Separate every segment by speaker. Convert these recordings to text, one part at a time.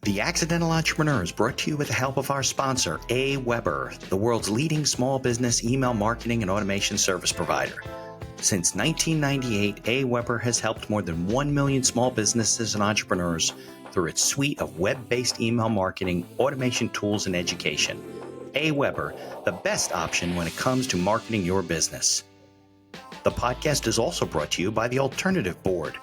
Speaker 1: The Accidental Entrepreneur is brought to you with the help of our sponsor, AWeber, the world's leading small business email marketing and automation service provider. Since 1998, AWeber has helped more than 1 million small businesses and entrepreneurs through its suite of web-based email marketing, automation tools, and education. AWeber, the best option when it comes to marketing your business. The podcast is also brought to you by the Alternative Board.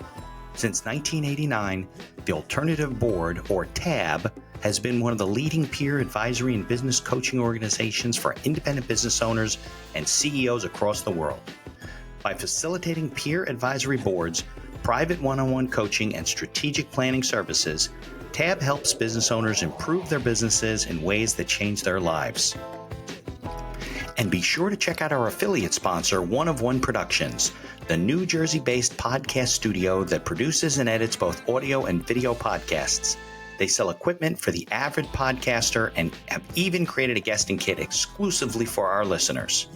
Speaker 1: Since 1989, the Alternative Board, or TAB, has been one of the leading peer advisory and business coaching organizations for independent business owners and CEOs across the world. By facilitating peer advisory boards, private one-on-one coaching, and strategic planning services, TAB helps business owners improve their businesses in ways that change their lives. And be sure to check out our affiliate sponsor, One of One Productions, the New Jersey-based podcast studio that produces and edits both audio and video podcasts. They sell equipment for the avid podcaster and have even created a guesting kit exclusively for our listeners.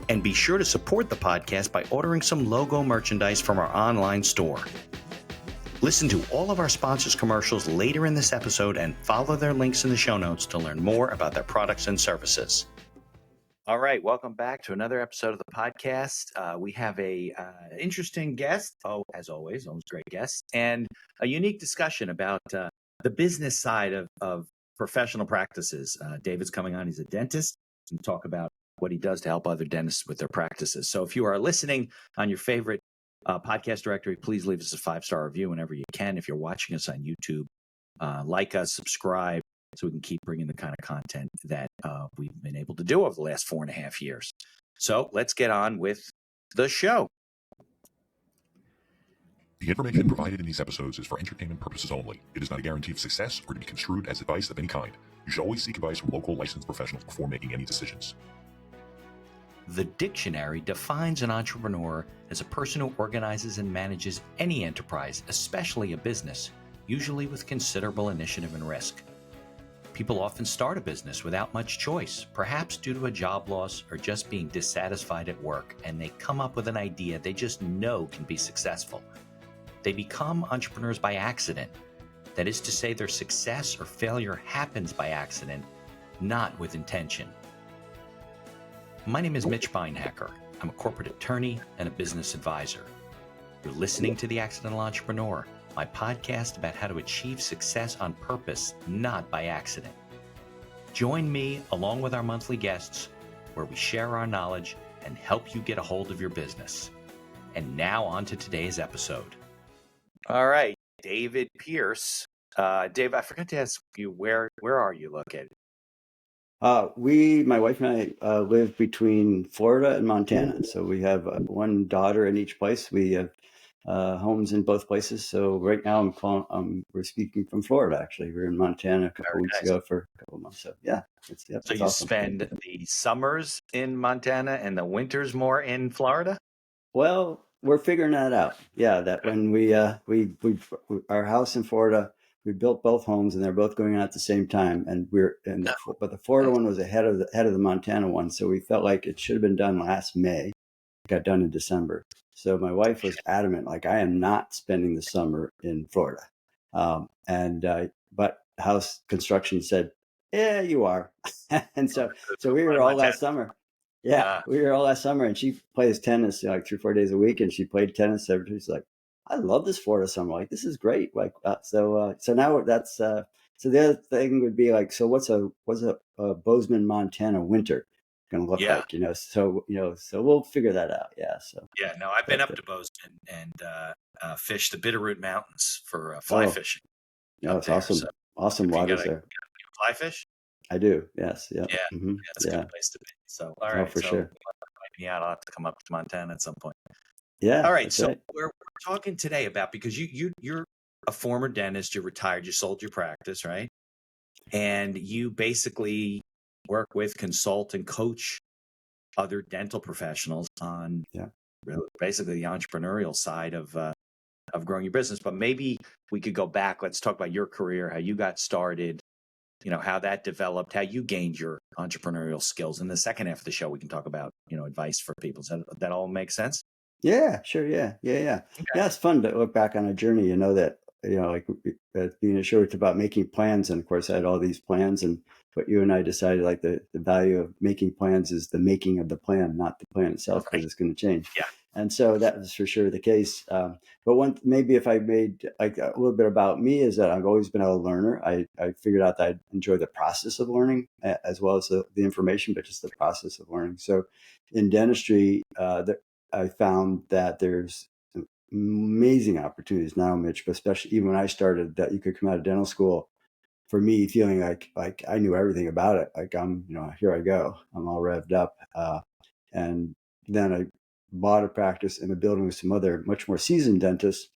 Speaker 1: And be sure to support the podcast by ordering some logo merchandise from our online store. Listen to all of our sponsors' commercials later in this episode and follow their links in the show notes to learn more about their products and services. All right, welcome back to another episode of the podcast. We have a interesting guest, as always great guests, and a unique discussion about the business side of professional practices. David's coming on. He's a dentist, and talk about what he does to help other dentists with their practices. So if you are listening on your favorite podcast directory, please leave us a 5-star review whenever you can. If you're watching us on YouTube, like us, subscribe, so we can keep bringing the kind of content that we've been able to do over the last 4.5 years. So let's get on with the show.
Speaker 2: The information provided in these episodes is for entertainment purposes only. It is not a guarantee of success or to be construed as advice of any kind. You should always seek advice from local licensed professionals before making any decisions.
Speaker 1: The dictionary defines an entrepreneur as a person who organizes and manages any enterprise, especially a business, usually with considerable initiative and risk. People often start a business without much choice, perhaps due to a job loss or just being dissatisfied at work, and they come up with an idea they just know can be successful. They become entrepreneurs by accident. That is to say, their success or failure happens by accident, not with intention. My name is Mitch Beinhacker. I'm a corporate attorney and a business advisor. You're listening to The Accidental Entrepreneur, my podcast about how to achieve success on purpose, not by accident. Join me along with our monthly guests, where we share our knowledge and help you get a hold of your business. And now on to today's episode. All right, David Pearce. Dave, I forgot to ask you, where are you located?
Speaker 3: My wife and I live between Florida and Montana. So we have one daughter in each place. We have homes in both places. So right now we're speaking from Florida. Actually, we were in Montana a couple weeks ago for a couple of months. So yeah,
Speaker 1: so you awesome. Spend the summers in Montana and the winters more in Florida?
Speaker 3: Well, we're figuring that out. Yeah, that when we our house in Florida, we built both homes and they're both going on at the same time. And but the Florida one was ahead of the Montana one. So we felt like it should have been done last May. It got done in December. So my wife was adamant, like, I am not spending the summer in Florida. But house construction said, yeah, you are. And so we were all last summer. Yeah, we were all last summer, and she plays tennis like 3-4 days a week, and she played tennis every day. She's like, I love this Florida summer. Like, this is great. Like, so now that's so the other thing would be like, so what's a Bozeman, Montana winter going to look like? So we'll figure that out. Yeah. So
Speaker 1: I've been up to Bozeman and fished the Bitterroot Mountains for fly fishing.
Speaker 3: No, it's awesome. So awesome waters there.
Speaker 1: Fly fish?
Speaker 3: I do. Yes. Yeah.
Speaker 1: Yeah.
Speaker 3: Mm-hmm.
Speaker 1: That's a good place to be. So, all right.
Speaker 3: For sure.
Speaker 1: Yeah, I'll have to come up to Montana at some point.
Speaker 3: Yeah.
Speaker 1: All right. So right. We're talking today about, because you're a former dentist, you're retired, you sold your practice, right? And you basically work with, consult, and coach other dental professionals on basically the entrepreneurial side of growing your business. But maybe we could go back. Let's talk about your career, how you got started, how that developed, how you gained your entrepreneurial skills. In the second half of the show, we can talk about, advice for people. Does that all make sense?
Speaker 3: Yeah, sure. Yeah. Okay. Yeah. It's fun to look back on a journey, that like being a show, it's about making plans. And of course, I had all these plans. And what you and I decided, like the value of making plans is the making of the plan, not the plan itself, because it's going to change.
Speaker 1: Yeah.
Speaker 3: And so that was for sure the case. But maybe if I made like a little bit about me is that I've always been a learner. I figured out that I enjoy the process of learning as well as the information, but just the process of learning. So in dentistry, I found that there's amazing opportunities now, Mitch, but especially even when I started, that you could come out of dental school, for me, feeling like I knew everything about it. Like I'm, here I go. I'm all revved up. And then I bought a practice in a building with some other much more seasoned dentists,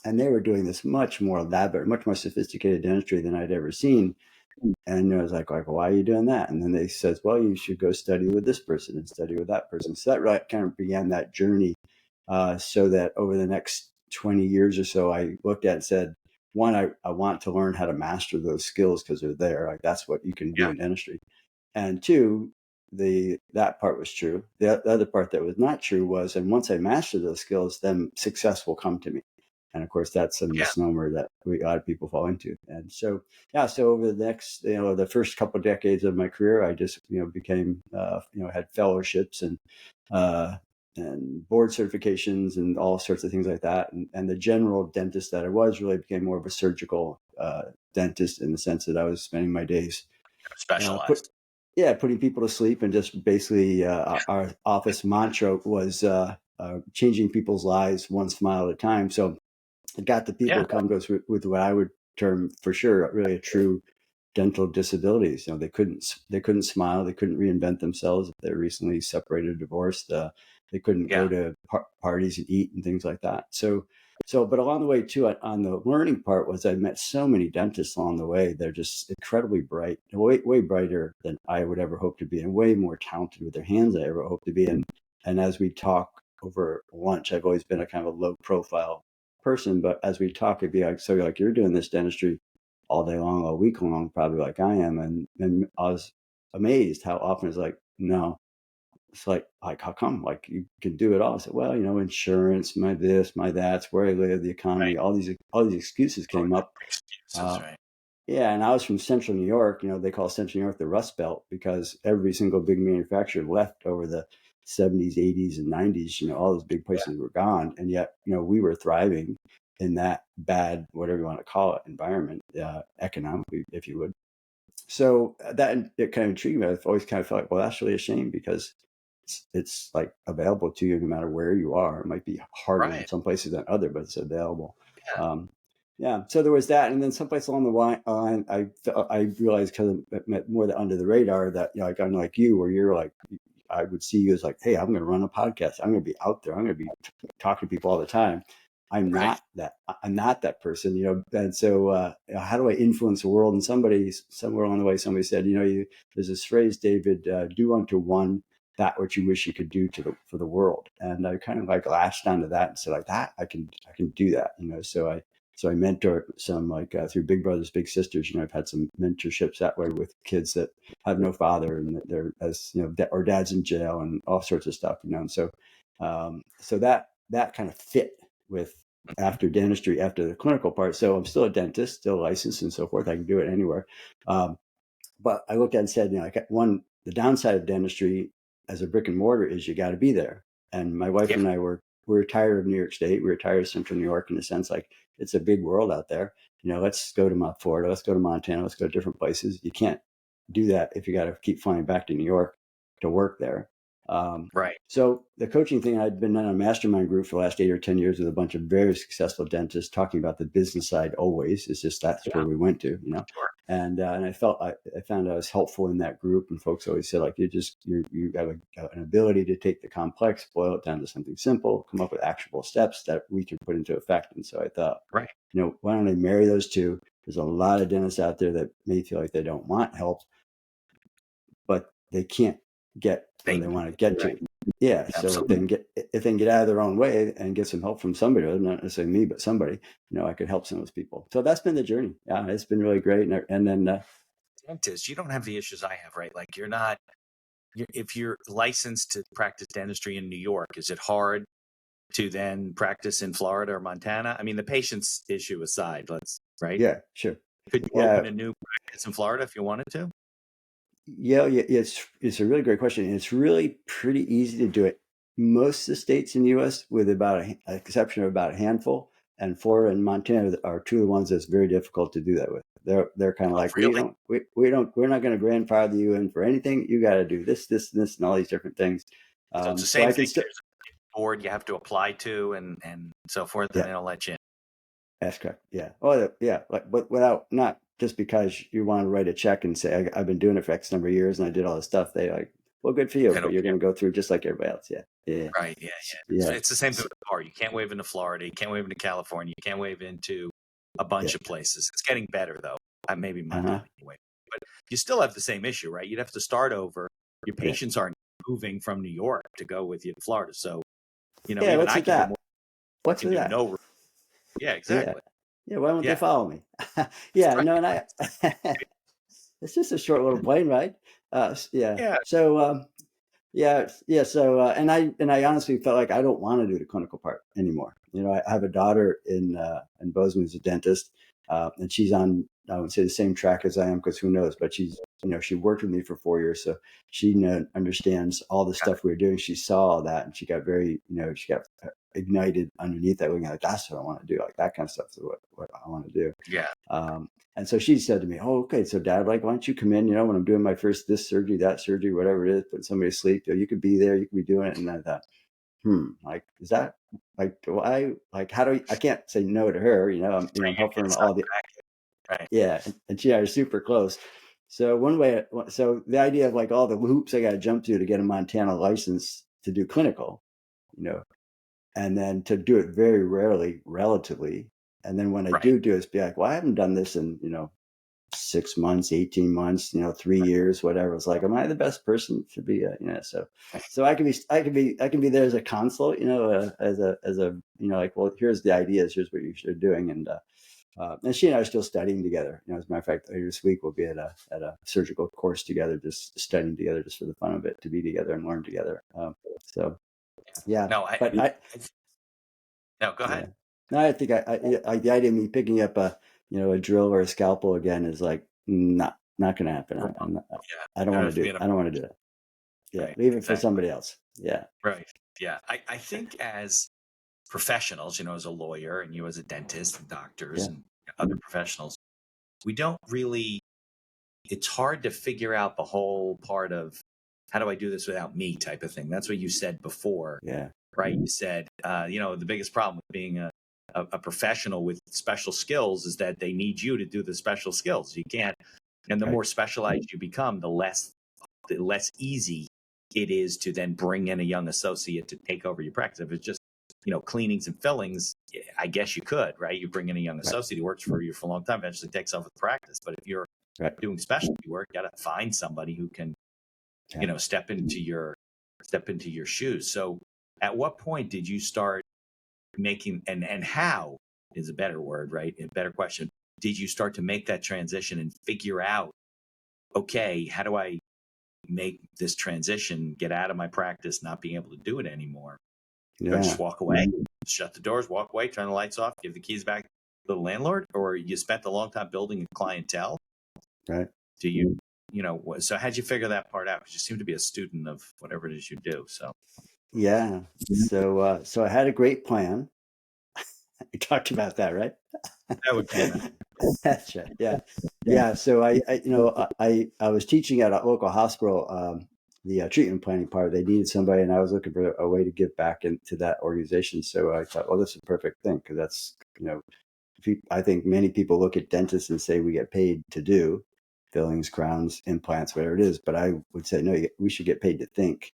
Speaker 3: and they were doing this much more elaborate, much more sophisticated dentistry than I'd ever seen. And I was like, why are you doing that? And then they said, well, you should go study with this person and study with that person. So that really kind of began that journey. So that over the next 20 years or so, I looked at and said, one, I want to learn how to master those skills because they're there. Like that's what you can do in dentistry. And two, that part was true. The other part that was not true was, and once I mastered those skills, then success will come to me. And of course, that's a misnomer that a lot of people fall into. And so, so over the next, the first couple of decades of my career, I just, became, had fellowships and board certifications and all sorts of things like that. And the general dentist that I was really became more of a surgical dentist, in the sense that I was spending my days
Speaker 1: specialized.
Speaker 3: Putting people to sleep, and just basically our office mantra was changing people's lives one smile at a time. So it got the people to come to us with what I would term for sure really a true dental disabilities. They couldn't smile, they couldn't reinvent themselves if they're recently separated or divorced. They couldn't go to parties and eat and things like that. So, but along the way too, on the learning part, was I met so many dentists along the way. They're just incredibly bright, way brighter than I would ever hope to be, and way more talented with their hands than I ever hope to be. And as we talk over lunch, I've always been a kind of a low profile person, but as we talk, it'd be like, so like you're doing this dentistry all day long, all week long, probably like I am. And I was amazed how often it's like, no, it's like how come? Like you can do it all. I said, well, insurance, my this, my that's, where I live, the economy, all these excuses came up.
Speaker 1: Right.
Speaker 3: Yeah, and I was from Central New York. They call Central New York the Rust Belt because every single big manufacturer left over the 70s, 80s, and 90s. All those big places were gone, and yet we were thriving in that bad, whatever you want to call it, environment, economically, if you would. So that it kind of intrigued me. I've always kind of felt like, well, that's really a shame, because it's like available to you no matter where you are. It might be harder in some places than other, but it's available. So there was that, and then someplace along the line, I realized, because I met more under the radar, that like I'm like you, where you're like, I would see you as like, hey, I'm going to run a podcast. I'm going to be out there. I'm going to be talking to people all the time. I'm not that. I'm not that person, And so, how do I influence the world? And somewhere along the way, somebody said, there's this phrase, David, do unto one that which you wish you could do for the world. And I kind of like latched onto that and said, like that, I can do that, So I mentor some, like through Big Brothers Big Sisters. I've had some mentorships that way with kids that have no father, and they're, as or dad's in jail, and all sorts of stuff. And so that kind of fit with after dentistry, after the clinical part. So I'm still a dentist, still licensed and so forth. I can do it anywhere. But I looked at it and said, the downside of dentistry as a brick and mortar is you got to be there. And my wife and I we're tired of New York State. We're tired of Central New York, in a sense, like it's a big world out there. Let's go to Florida, let's go to Montana, let's go to different places. You can't do that if you got to keep flying back to New York to work there. So the coaching thing, I'd been in a mastermind group for the last 8 or 10 years with a bunch of very successful dentists, talking about the business side always. It's just that's where we went to, And I found I was helpful in that group, and folks always said, like, you have an ability to take the complex, boil it down to something simple, come up with actionable steps that we can put into effect. And so I thought, why don't I marry those two? There's a lot of dentists out there that may feel like they don't want help, but they can't get where they want to get to. Yeah. So if they can get out of their own way and get some help from somebody, not necessarily me, but somebody, I could help some of those people. So that's been the journey. Yeah, it's been really great. And then
Speaker 1: dentist, you don't have the issues I have, right? Like if you're licensed to practice dentistry in New York, is it hard to then practice in Florida or Montana? I mean, the patient's issue aside, right?
Speaker 3: Yeah, sure.
Speaker 1: Could you open a new practice in Florida if you wanted to?
Speaker 3: Yeah, it's a really great question. And it's really pretty easy to do it. Most of the states in the U.S., with about an exception of about a handful, and Florida and Montana are two of the ones that's very difficult to do that with. They're kind of like,
Speaker 1: Really?
Speaker 3: we're not going to grandfather you in for anything. You got to do this, and all these different things.
Speaker 1: So it's the
Speaker 3: So
Speaker 1: same
Speaker 3: I can
Speaker 1: thing.
Speaker 3: still,
Speaker 1: There's a board you have to apply to and so forth, and
Speaker 3: yeah,
Speaker 1: they'll let you in.
Speaker 3: that's correct. Yeah. Oh, yeah. But without, not just because you want to write a check and say, I've been doing it for X number of years and I did all this stuff. They like, well, good for you,
Speaker 1: They
Speaker 3: but
Speaker 1: don't
Speaker 3: you're
Speaker 1: care.
Speaker 3: going to go through just like everybody else. Yeah. Yeah.
Speaker 1: Right. Yeah.
Speaker 3: Yeah.
Speaker 1: It's the same thing with the bar. You can't wave into Florida. You can't wave into California. You can't wave into a bunch of places. It's getting better, though. Maybe Montana anyway. But you still have the same issue, right? You'd have to start over. Your patients aren't moving from New York to go with you to Florida. So, even
Speaker 3: what's
Speaker 1: I
Speaker 3: with
Speaker 1: can
Speaker 3: that?
Speaker 1: do more.
Speaker 3: What's with
Speaker 1: Do
Speaker 3: that?
Speaker 1: no. Yeah, exactly.
Speaker 3: Yeah. Why won't
Speaker 1: Yeah.
Speaker 3: they follow me? Yeah.
Speaker 1: Right.
Speaker 3: No, and it's just a short little plane ride. Yeah.
Speaker 1: Yeah.
Speaker 3: So, yeah. So, and I honestly felt like I don't want to do the clinical part anymore. I have a daughter in Bozeman who's a dentist, and she's on, I would say, the same track as I am, because who knows? But she's, she worked with me for 4 years, so she understands all the stuff we were doing. She saw all that, and she got very, she got ignited underneath that. Looking like, that's what I want to do. Like that kind of stuff is what I want to do.
Speaker 1: Yeah.
Speaker 3: And so she said to me, "Oh, okay. So, Dad, like, why don't you come in? When I'm doing my first this surgery, that surgery, whatever it is, putting somebody to sleep. You could be there. You could be doing it." And I thought, like, is that like, why? Like, how do I can't say no to her? I'm helping her in all the
Speaker 1: right.
Speaker 3: Yeah, and she and I are super close. So so the idea of like all the hoops I got to jump to get a Montana license to do clinical, and then to do it very rarely, relatively. And then when I do it, it's be like, well, I haven't done this in, 6 months, 18 months, 3 years, whatever. It's like, am I the best person to be, so I can be there as a consult, as a, like, well, here's the ideas, here's what you should be doing. And she and I are still studying together. As a matter of fact, later this week we'll be at a surgical course together, just studying together, just for the fun of it, to be together and learn together. So, yeah.
Speaker 1: No, no, go ahead.
Speaker 3: No, I think I the idea of me picking up a drill or a scalpel again is like not going to happen. I don't want to do it. I don't want to do it. Yeah,
Speaker 1: right,
Speaker 3: leave it for somebody else. Yeah.
Speaker 1: Right. Yeah. I think as professionals, as a lawyer and you as a dentist and doctors and other professionals, we don't really, it's hard to figure out the whole part of how do I do this without me type of thing. That's what you said before.
Speaker 3: Yeah.
Speaker 1: Right. You said, the biggest problem with being a professional with special skills is that they need you to do the special skills. You can't, and the more specialized you become, the less easy it is to then bring in a young associate to take over your practice. If it's just, cleanings and fillings, I guess you could, right? You bring in a young associate who works for you for a long time, eventually takes over the practice. But if you're doing specialty work, you got to find somebody who can, step into your shoes. So at what point did you start making, and how is a better word, right? A better question. Did you start to make that transition and figure out, okay, how do I make this transition, get out of my practice, not being able to do it anymore? Do I just walk away, shut the doors, walk away, turn the lights off, give the keys back to the landlord? Or you spent a long time building a clientele?
Speaker 3: Right.
Speaker 1: Do you, so how'd you figure that part out? Because you seem to be a student of whatever it is you do. So,
Speaker 3: yeah. So, so I had a great plan. We talked about that, right?
Speaker 1: That would be
Speaker 3: That's right. Yeah. Yeah. So I was teaching at a local hospital, the treatment planning part. They needed somebody, and I was looking for a way to give back into that organization. So I thought, well, this is a perfect thing, because that's, I think many people look at dentists and say we get paid to do fillings, crowns, implants, whatever it is. But I would say, no, we should get paid to think.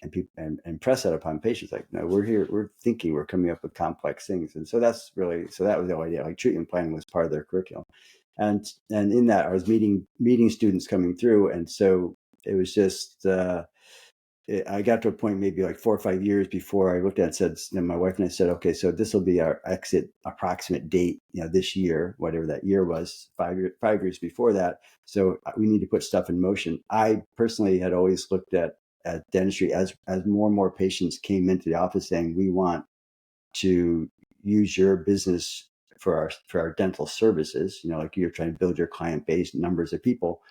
Speaker 3: And people and press that upon patients, like, no, we're here, we're thinking, we're coming up with complex things. And so that was the idea. Like, treatment planning was part of their curriculum, and in that I was meeting students coming through, and so it was just I got to a point maybe like 4 or 5 years before I looked at it and said, my wife and I said, okay, so this will be our exit approximate date, this year, whatever that year was, 5 years before that. So we need to put stuff in motion. I personally had always looked at dentistry as more and more patients came into the office saying, we want to use your business for our dental services. Like you're trying to build your client base, numbers of people.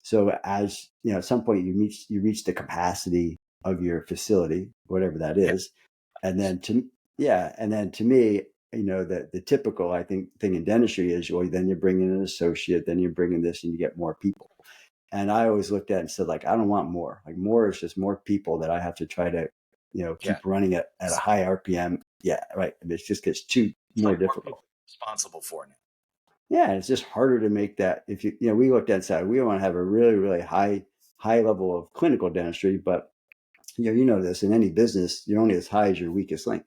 Speaker 3: So as at some point you reach the capacity of your facility, whatever that is, and then to me, the typical, I think, thing in dentistry is, well, then you bring in an associate, then you bring in this, and you get more people. And I always looked at it and said, like, I don't want more. Like, more is just more people that I have to try to, keep running at a high RPM. Yeah, right. It just gets more difficult.
Speaker 1: Responsible for it.
Speaker 3: Yeah, it's just harder to make that. If we looked at it and said, we want to have a really, really high level of clinical dentistry, but you know this, in any business, you're only as high as your weakest link.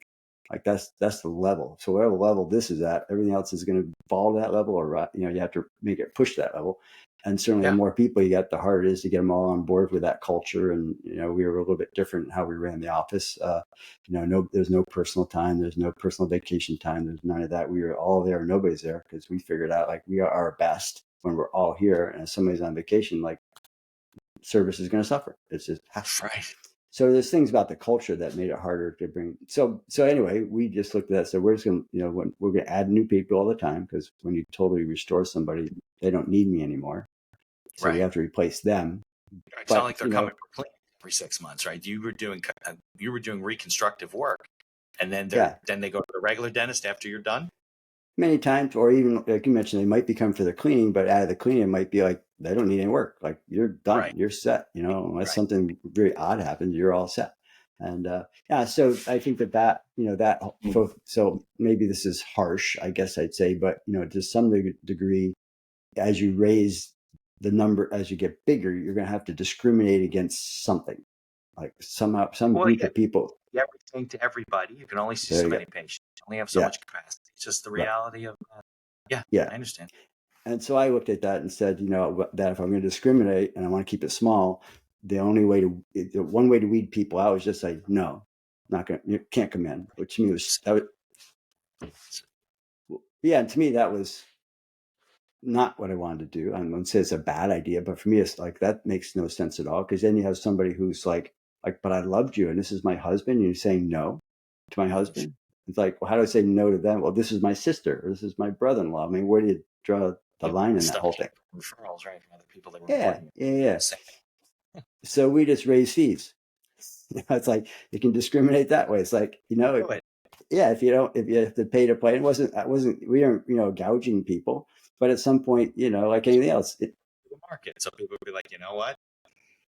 Speaker 3: Like that's the level. So whatever level this is at, everything else is going to fall to that level, or you have to make it push that level. And certainly, the more people you get, the harder it is to get them all on board with that culture. And we were a little bit different in how we ran the office. There's no personal time, there's no personal vacation time, there's none of that. We were all there, nobody's there, because we figured out, like, we are our best when we're all here. And if somebody's on vacation, like, service is going to suffer. It's just
Speaker 1: right.
Speaker 3: So there's things about the culture that made it harder to bring. So anyway, we just looked at that. So we're just going to, we're going to add new people all the time, because when you totally restore somebody, they don't need me anymore. So we have to replace them.
Speaker 1: It's not like they're coming for cleaning every 6 months, right? You were doing reconstructive work, and then they go to the regular dentist after you're done.
Speaker 3: Many times, or even like you mentioned, they might be coming for the cleaning, but out of the cleaning, it might be like, they don't need any work. Like, you're done, you're set. Unless something very odd happens, you're all set. And so I think that so maybe this is harsh, I guess I'd say, but to some degree, as you raise the number, as you get bigger, you're going to have to discriminate against something, like somehow some group of people.
Speaker 1: Everything to everybody. You can only see so many patients. You only have so much capacity. It's just the reality of. I understand.
Speaker 3: And so I looked at that and said, that if I'm going to discriminate and I want to keep it small, the one way to weed people out is just say, no, not going. You can't come in. Which to me was and to me that was not what I wanted to do. I wouldn't say it's a bad idea, but for me, it's like, that makes no sense at all. Because then you have somebody who's like, but I loved you, and this is my husband. And you're saying no to my husband. It's like, well, how do I say no to them? Well, this is my sister, or this is my brother-in-law. I mean, where do you draw the line in that whole thing?
Speaker 1: Referrals, right, from other people that were
Speaker 3: yeah. So we just raise fees. It's like, you can discriminate that way. It's like, if you have to pay to play, we aren't gouging people. But at some point, like anything else,
Speaker 1: the market. So people would be like, you know what?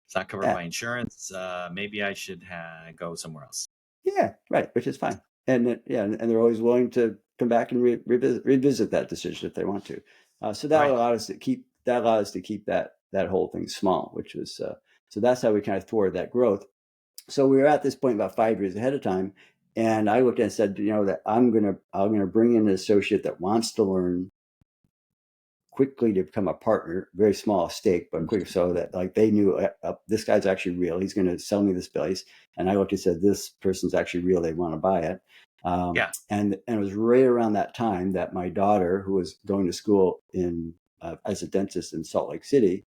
Speaker 1: It's not covered by insurance. Maybe I should go somewhere else.
Speaker 3: Yeah, right, which is fine. And and they're always willing to come back and revisit that decision if they want to. So that allowed us to keep that whole thing small, which was so that's how we kind of thwarted that growth. So we were at this point about 5 years ahead of time, and I looked at it and said, that I'm gonna bring in an associate that wants to learn quickly to become a partner, very small stake, but quick, so that, like, they knew this guy's actually real. He's going to sell me this place. And I looked and said, this person's actually real. They want to buy it. And it was right around that time that my daughter, who was going to school as a dentist in Salt Lake City,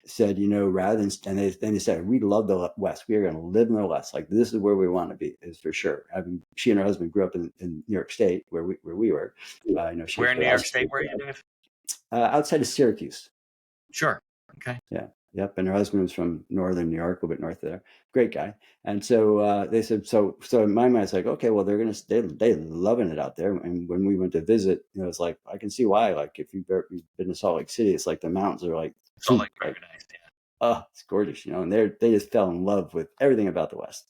Speaker 3: said, rather than, and they said, we love the West. We are going to live in the West. Like, this is where we want to be, is for sure. I mean, she and her husband grew up in New York State, where we were.
Speaker 1: Where in New York State were you, Dave?
Speaker 3: Outside of Syracuse.
Speaker 1: Sure. Okay.
Speaker 3: Yeah. Yep. And her husband was from northern New York, a bit north of there. Great guy. And so they said, so in my mind, it's like, okay, well, they're loving it out there. And when we went to visit, it's like, I can see why. Like, if you've been to Salt Lake City, it's like the mountains are like,
Speaker 1: Salt Lake, very nice. Yeah.
Speaker 3: Oh, it's gorgeous, and they just fell in love with everything about the West.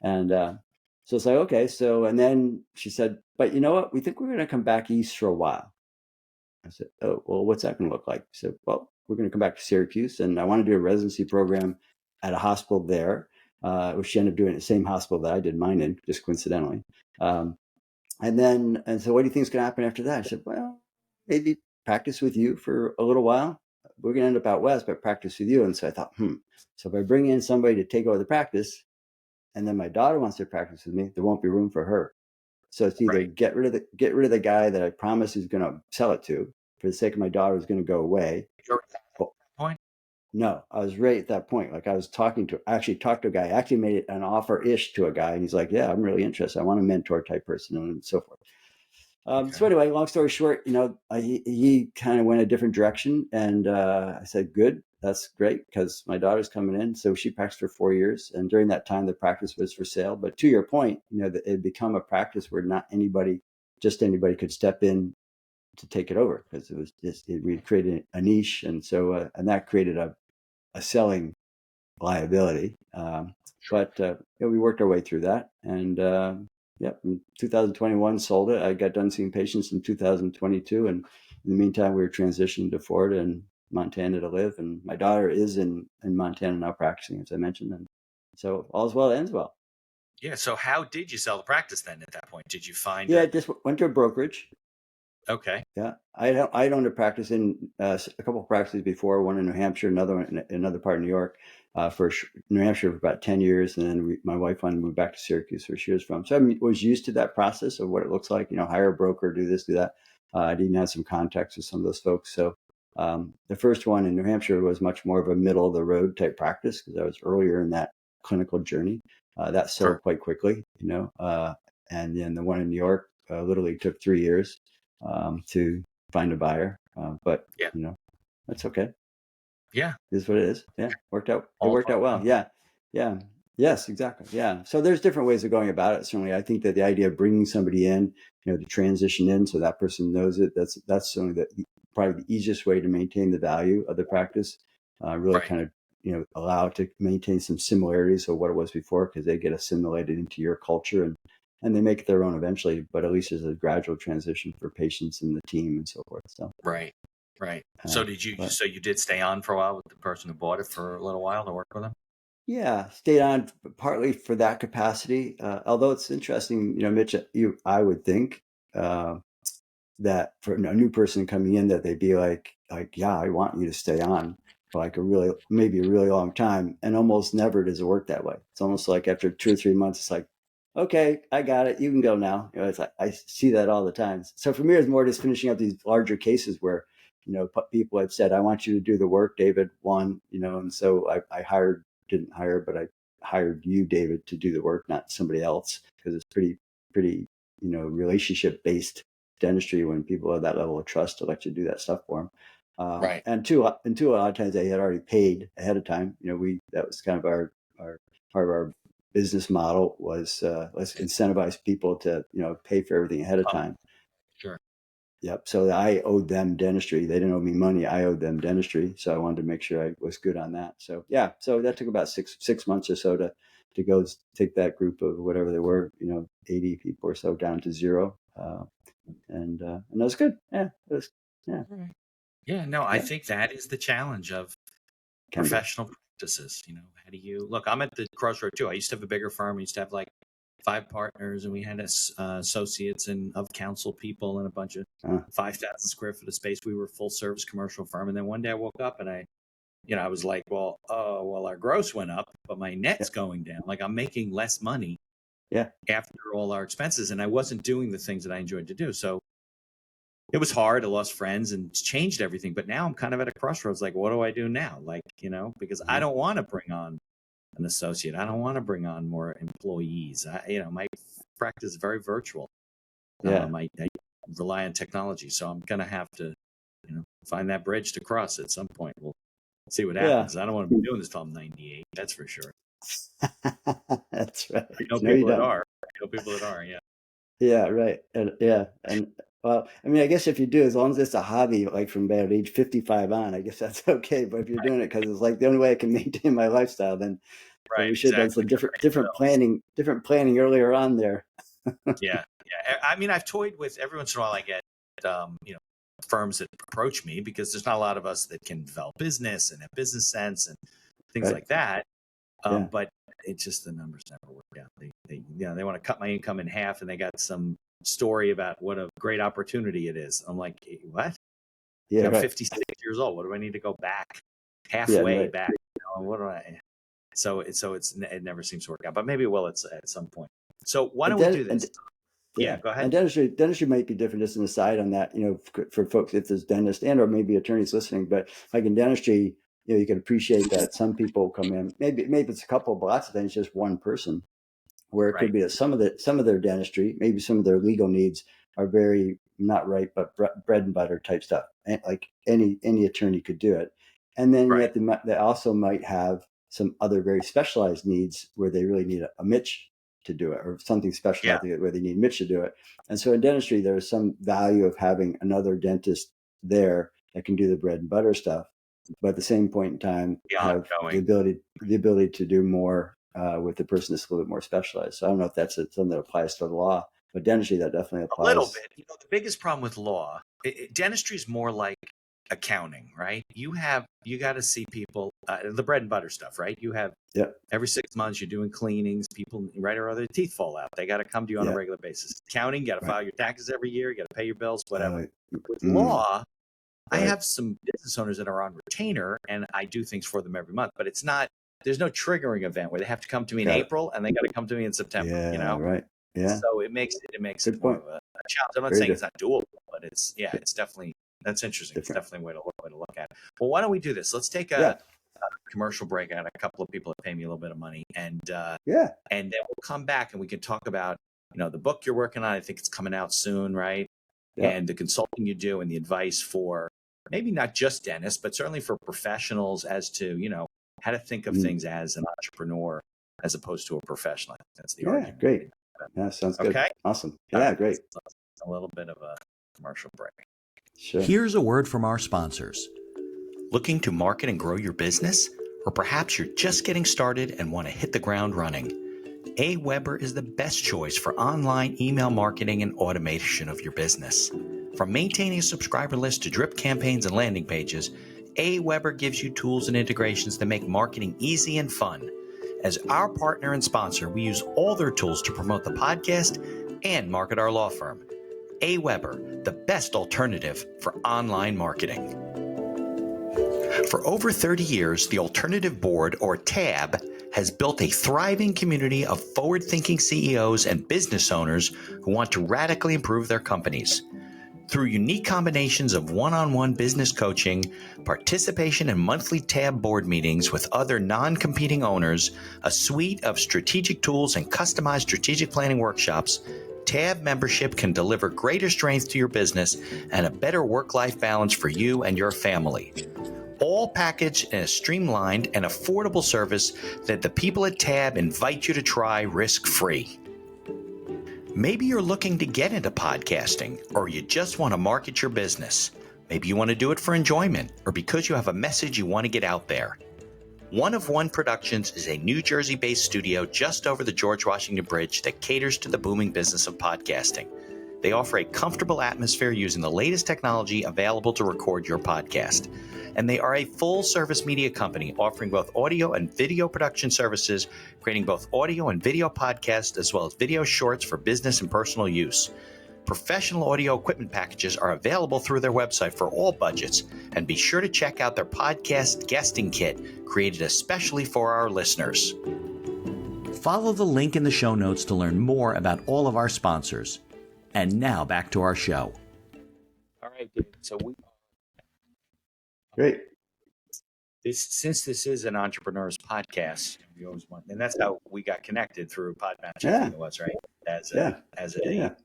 Speaker 3: And so it's like, okay, and then she said, but you know what? We think we're going to come back east for a while. I said, oh, well, what's that going to look like? She said, well, we're going to come back to Syracuse, and I want to do a residency program at a hospital there, which she ended up doing at the same hospital that I did mine in, just coincidentally. And so what do you think is going to happen after that? I said, well, maybe practice with you for a little while. We're going to end up out west, but practice with you. And so I thought, so if I bring in somebody to take over the practice, and then my daughter wants to practice with me, there won't be room for her. So it's either get rid of the guy that I promised is going to sell it to, for the sake of my daughter, who's going to go away.
Speaker 1: Point?
Speaker 3: No, I was right at that point. Like I actually talked to a guy, actually made an offer-ish to a guy, and he's like, "Yeah, I'm really interested. I want a mentor type person," and so forth. So
Speaker 1: Okay.
Speaker 3: anyway, long story short, he kind of went a different direction, and I said, "Good, that's great," because my daughter's coming in, so she practiced for 4 years, and during that time, the practice was for sale. But to your point, it had become a practice where not just anybody could step in to take it over because we created a niche, and so and that created a selling liability.
Speaker 1: Sure.
Speaker 3: But we worked our way through that, and in 2021 sold it. I got done seeing patients in 2022, and in the meantime, we were transitioning to Florida and Montana to live. And my daughter is in Montana now practicing, as I mentioned, and so all's well that ends well.
Speaker 1: Yeah. So how did you sell the practice then at that point? Did you find
Speaker 3: Yeah, I just went to a brokerage.
Speaker 1: okay.
Speaker 3: Yeah, I'd owned a practice in a couple of practices before. One in New Hampshire, another one in another part of New York. For New Hampshire for about 10 years, and then my wife wanted to move back to Syracuse, where she was from. So I was used to that process of what it looks like. Hire a broker, do this, do that. I didn't have some contacts with some of those folks. So the first one in New Hampshire was much more of a middle of the road type practice because I was earlier in that clinical journey. That
Speaker 1: Sure.
Speaker 3: sold quite quickly, and then the one in New York literally took 3 years to find a buyer. But
Speaker 1: Yeah.
Speaker 3: that's okay.
Speaker 1: Yeah.
Speaker 3: It is what it is. Yeah, worked out. It
Speaker 1: All
Speaker 3: worked out well.
Speaker 1: fun.
Speaker 3: Yeah, yeah, yes, exactly. Yeah. So there's different ways of going about it. Certainly, I think that the idea of bringing somebody in, to transition in, so that person knows it. That's certainly probably the easiest way to maintain the value of the practice. Really
Speaker 1: Right.
Speaker 3: kind of allow it to maintain some similarities of what it was before because they get assimilated into your culture and they make it their own eventually. But at least there's a gradual transition for patients and the team and so forth. So
Speaker 1: Right. Right. So
Speaker 3: uh,
Speaker 1: did you
Speaker 3: but
Speaker 1: so you did stay on for a while with the person who bought it for a little while to work with them?
Speaker 3: yeah, stayed on partly for that capacity. Although it's interesting, Mitch, I would think uh, that for a new person coming in, that they'd be like, yeah, I want you to stay on for like maybe a really long time, and almost never does it work that way. It's almost like after 2 or 3 months, it's like, okay, I got it, you can go now. It's like I see that all the time. So for me, it's more just finishing up these larger cases where people had said, I want you to do the work, David. One, and so didn't hire, but I hired you, David, to do the work, not somebody else, because it's pretty relationship based dentistry when people have that level of trust to let you do that stuff for them.
Speaker 1: Right.
Speaker 3: And two, a lot of times they had already paid ahead of time. That was kind of our part of our business model was let's incentivize people to pay for everything ahead of
Speaker 1: Oh,
Speaker 3: time.
Speaker 1: sure.
Speaker 3: Yep. So I owed them dentistry. They didn't owe me money. I owed them dentistry. So I wanted to make sure I was good on that. So yeah. So that took about six months or so to go take that group of whatever they were, 80 people or so down to zero. And that was good. Yeah. It was. Yeah.
Speaker 1: Right. Yeah, no, I
Speaker 3: Yeah.
Speaker 1: think that is the challenge of
Speaker 3: Can be.
Speaker 1: professional practices. How do you look? I'm at the crossroad too. I used to have a bigger firm. I used to have like 5 partners, and we had associates and of counsel people and a bunch of
Speaker 3: Uh,
Speaker 1: 5,000 square foot of space. We were a full service commercial firm. And then one day I woke up and I was like, well, our gross went up, but my
Speaker 3: yeah.
Speaker 1: net's going down. Like I'm making less money
Speaker 3: Yeah.
Speaker 1: after all our expenses, and I wasn't doing the things that I enjoyed to do. So it was hard. I lost friends and changed everything. But now I'm kind of at a crossroads. Like, what do I do now? Like, because I
Speaker 3: Uh-huh.
Speaker 1: don't want to bring on an associate. I don't want to bring on more employees. My practice is very virtual.
Speaker 3: Yeah.
Speaker 1: I rely on technology, so I'm gonna have to, find that bridge to cross at some point. We'll see what
Speaker 3: Yeah.
Speaker 1: happens. I don't want to be doing this till I'm 98. That's for sure.
Speaker 3: That's right.
Speaker 1: I know
Speaker 3: No, you
Speaker 1: people that
Speaker 3: don't.
Speaker 1: are. I know people that are. Yeah.
Speaker 3: Yeah. Right. And yeah. And well, I mean, I guess if you do, as long as it's a hobby, like from about age 55 on, I guess that's okay. But if you're doing it because it's like the only way I can maintain my lifestyle, then
Speaker 1: Right.
Speaker 3: we should have done
Speaker 1: Exactly.
Speaker 3: some
Speaker 1: Gotta pay the bills.
Speaker 3: different planning earlier on there.
Speaker 1: Yeah. Yeah. I mean, I've toyed with every once in a while. I get, firms that approach me because there's not a lot of us that can develop business and have business sense and things
Speaker 3: Right.
Speaker 1: like that.
Speaker 3: Yeah.
Speaker 1: But it's just the numbers never work out. They want to cut my income in half, and they got some story about what a great opportunity it is. I'm like, what?
Speaker 3: Yeah.
Speaker 1: I'm
Speaker 3: Right.
Speaker 1: 56 years old. What do I need to go back
Speaker 3: Yeah.
Speaker 1: halfway
Speaker 3: Right.
Speaker 1: back? What do I? It never seems to work out, but maybe it will at some point. So why
Speaker 3: And
Speaker 1: don't we
Speaker 3: then,
Speaker 1: do
Speaker 3: and
Speaker 1: this? Yeah,
Speaker 3: Yeah,
Speaker 1: go ahead.
Speaker 3: and dentistry might be different. Just an aside on that, for folks, if there's dentists and or maybe attorneys listening, but like in dentistry, you can appreciate that some people come in, maybe it's a couple, but lots of times it's just one person, where it could be that some of their dentistry, maybe some of their legal needs are very not right, but bread and butter type stuff. And like any attorney could do it. And then yet they also might have some other very specialized needs where they really need a Mitch to do it, or something special where they need Mitch to do it. And so in dentistry, there's some value of having another dentist there that can do the bread and butter stuff, but at the same point in time, have the ability to do more with the person that's a little bit more specialized. So I don't know if that's something that applies to the law, but dentistry, that definitely applies.
Speaker 1: A little bit. The biggest problem with law, dentistry is more like accounting, right? You got to see people, the bread and butter stuff, right? You have every 6 months you're doing cleanings, people, right, or other teeth fall out. They got to come to you on a regular basis. Accounting, you got to file your taxes every year, you got to pay your bills, whatever. With law, I have some business owners that are on retainer, and I do things for them every month, but it's not, there's no triggering event where they have to come to me in April and they got to come to me in September,
Speaker 3: Right. Yeah.
Speaker 1: So it makes it more of a challenge. I'm not saying it's not doable, but it's definitely, that's interesting. It's definitely a way to look at it. Well, why don't we do this? Let's take a commercial break. I got a couple of people that pay me a little bit of money, and then we'll come back and we can talk about, the book you're working on. I think it's coming out soon, right? And the consulting you do and the advice for maybe not just dentists, but certainly for professionals as to, how to think of things as an entrepreneur as opposed to a professional. That's the argument.
Speaker 3: Great. Yeah, sounds good. Okay. Awesome. Yeah, great.
Speaker 1: A little bit of a commercial break.
Speaker 3: Sure.
Speaker 1: Here's a word from our sponsors. Looking to market and grow your business? Or perhaps you're just getting started and want to hit the ground running? AWeber is the best choice for online email marketing and automation of your business. From maintaining a subscriber list to drip campaigns and landing pages, AWeber gives you tools and integrations that make marketing easy and fun. As our partner and sponsor, we use all their tools to promote the podcast and market our law firm. AWeber, the best alternative for online marketing. For over 30 years, the Alternative Board, or TAB, has built a thriving community of forward-thinking CEOs and business owners who want to radically improve their companies. Through unique combinations of one-on-one business coaching, participation in monthly TAB board meetings with other non-competing owners, a suite of strategic tools, and customized strategic planning workshops, TAB membership can deliver greater strength to your business and a better work-life balance for you and your family. All packaged in a streamlined and affordable service that the people at TAB invite you to try risk-free. Maybe you're looking to get into podcasting, or you just want to market your business. Maybe you want to do it for enjoyment, or because you have a message you want to get out there. One of One Productions is a New Jersey-based studio just over the George Washington Bridge that caters to the booming business of podcasting. They offer a comfortable atmosphere using the latest technology available to record your podcast. And they are a full-service media company offering both audio and video production services, creating both audio and video podcasts, as well as video shorts for business and personal use. Professional audio equipment packages are available through their website for all budgets, and be sure to check out their podcast guesting kit, created especially for our listeners. Follow the link in the show notes to learn more about all of our sponsors. And now back to our show. All right, dude. So
Speaker 3: great.
Speaker 1: Since this is an entrepreneur's podcast, we always want, and that's how we got connected through Podmatch. I think it was, right? As a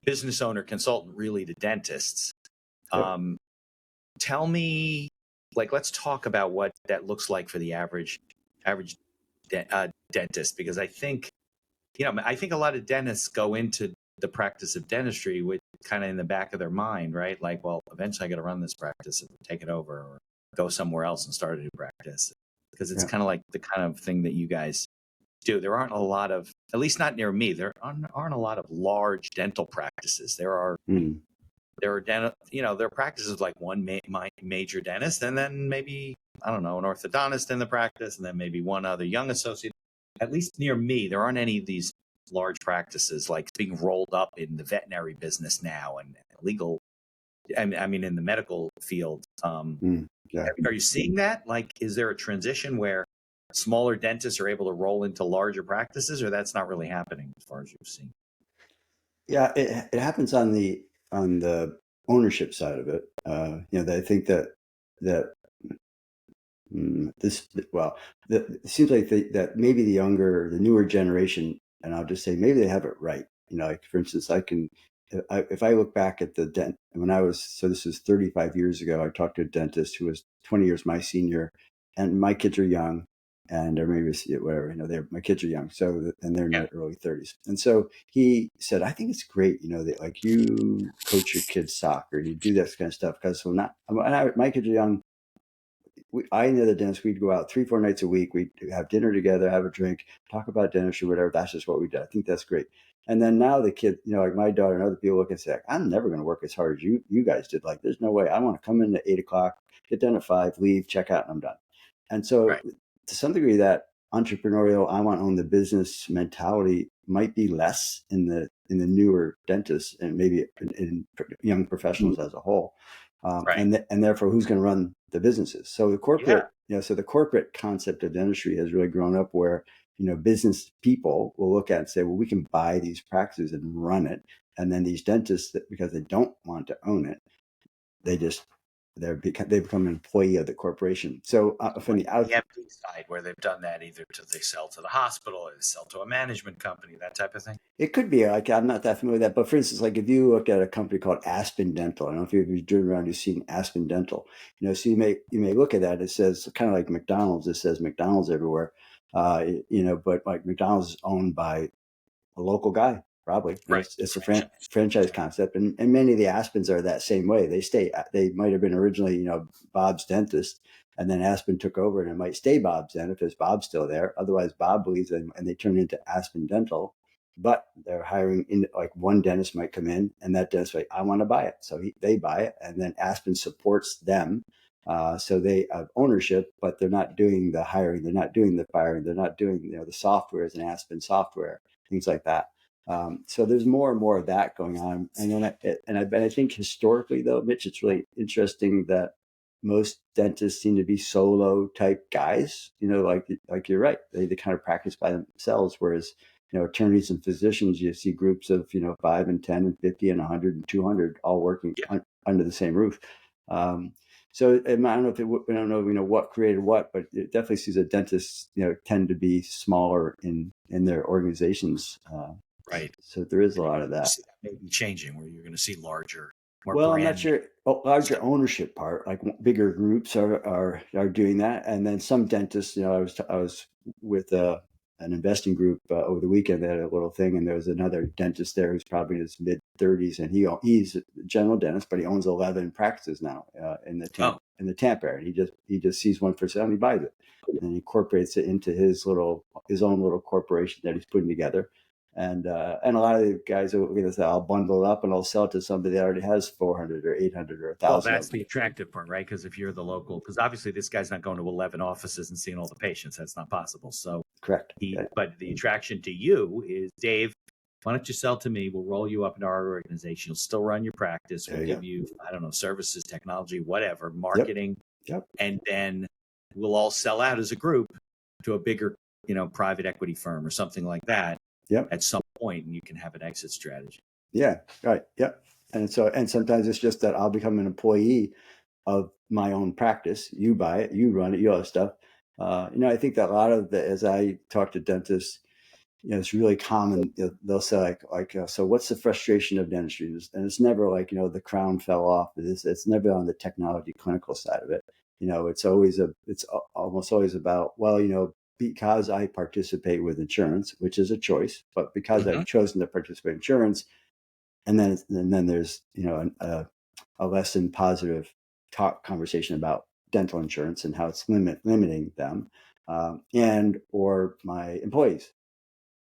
Speaker 1: business owner consultant, really, to dentists. Tell me, let's talk about what that looks like for the average dentist, because I think a lot of dentists go into the practice of dentistry with kind of in the back of their mind, right? Like, well, eventually I got to run this practice and take it over, or go somewhere else and start a new practice, because it's kind of like the kind of thing that you guys do. There aren't a lot of, at least not near me, there aren't a lot of large dental practices. There are dental, there are practices like one major dentist, and then maybe, I don't know, an orthodontist in the practice, and then maybe one other young associate. At least near me, there aren't any of these large practices like being rolled up in the veterinary business now and legal. I mean, in the medical field. Are you seeing that? Like, is there a transition where smaller dentists are able to roll into larger practices, or that's not really happening as far as you've seen?
Speaker 3: Yeah, it happens on the ownership side of it. I think that it seems like that maybe the newer generation, and I'll just say maybe they have it right. Like for instance, if I look back at this was 35 years ago, I talked to a dentist who was 20 years my senior, and my kids are young, and or maybe whatever, my kids are young, and they're in their early 30s. And so he said, I think it's great, that like you coach your kids soccer, you do this kind of stuff, because my kids are young. I and the other dentist, we'd go out 3-4 nights a week. We'd have dinner together, have a drink, talk about dentistry, whatever. That's just what we did. I think that's great. And then now the kid, like my daughter and other people look and say, I'm never going to work as hard as you guys did. Like, there's no way. I want to come in at 8 o'clock, get done at 5, leave, check out, and I'm done. And so to some degree, that entrepreneurial, I want to own the business mentality might be less in the newer dentists and maybe in young professionals as a whole. And therefore, who's going to run the businesses? So the corporate, the corporate concept of dentistry has really grown up where, business people will look at it and say, well, we can buy these practices and run it. And then these dentists, because they don't want to own it, they become an employee of the corporation. So from the
Speaker 1: MD side, where they've done that, either they sell to the hospital or they sell to a management company, that type of thing.
Speaker 3: It could be. Like, I'm not that familiar with that, but for instance, like if you look at a company called Aspen Dental, I don't know if you've driven around, you've seen Aspen Dental. So you may look at that. It says kind of like McDonald's. It says McDonald's everywhere, but like McDonald's is owned by a local guy, probably. It's a franchise concept, and many of the Aspens are that same way. They might have been originally, Bob's Dentist, and then Aspen took over, and it might stay Bob's then if it's Bob's still there. Otherwise, Bob leaves, and they turn into Aspen Dental. But they're hiring like one dentist might come in, and that dentist like, I want to buy it, so they buy it, and then Aspen supports them. So they have ownership, but they're not doing the hiring, they're not doing the firing, they're not doing the software as an Aspen software, things like that. So there's more and more of that going on. And then I think historically, though, Mitch, it's really interesting that most dentists seem to be solo type guys. Like you're right, they kind of practice by themselves, whereas attorneys and physicians, you see groups of 5 and 10 and 50 and 100 and 200 all working under the same roof. So I don't know I don't know what created what, but it definitely sees that dentists tend to be smaller in their organizations.
Speaker 1: Right.
Speaker 3: So there is a lot of that.
Speaker 1: Maybe changing where you're going to see larger.
Speaker 3: Well, I'm not sure. Larger ownership part, like bigger groups are doing that, and then some dentists. I was with an investing group over the weekend. They had a little thing, and there was another dentist there who's probably in his mid-30s, and he's a general dentist, but he owns 11 practices now in the Tampa area. He just sees one for sale and he buys it, and he incorporates it into his own little corporation that he's putting together. And a lot of the guys are going to say, I'll bundle it up and I'll sell it to somebody that already has 400 or 800 or 1,000.
Speaker 1: Well, that's the attractive part, right? Because if you're the local, because obviously this guy's not going to 11 offices and seeing all the patients. That's not possible. So
Speaker 3: correct.
Speaker 1: But the attraction to you is, Dave, why don't you sell to me? We'll roll you up into our organization. You'll still run your practice. We'll give you, I don't know, services, technology, whatever, marketing.
Speaker 3: Yep.
Speaker 1: And then we'll all sell out as a group to a bigger, private equity firm or something like that.
Speaker 3: Yep.
Speaker 1: At some point, and you can have an exit strategy.
Speaker 3: Yeah. Right. Yep. And sometimes it's just that I'll become an employee of my own practice. You buy it, you run it, you all that stuff. I think that a lot of as I talk to dentists, it's really common. They'll say so what's the frustration of dentistry? And it's never like, the crown fell off. It's never on the technology clinical side of it. It's almost always about, well, because I participate with insurance, which is a choice, but because I've chosen to participate in insurance, and then there's, a less than positive conversation about dental insurance and how it's limiting them, and or my employees,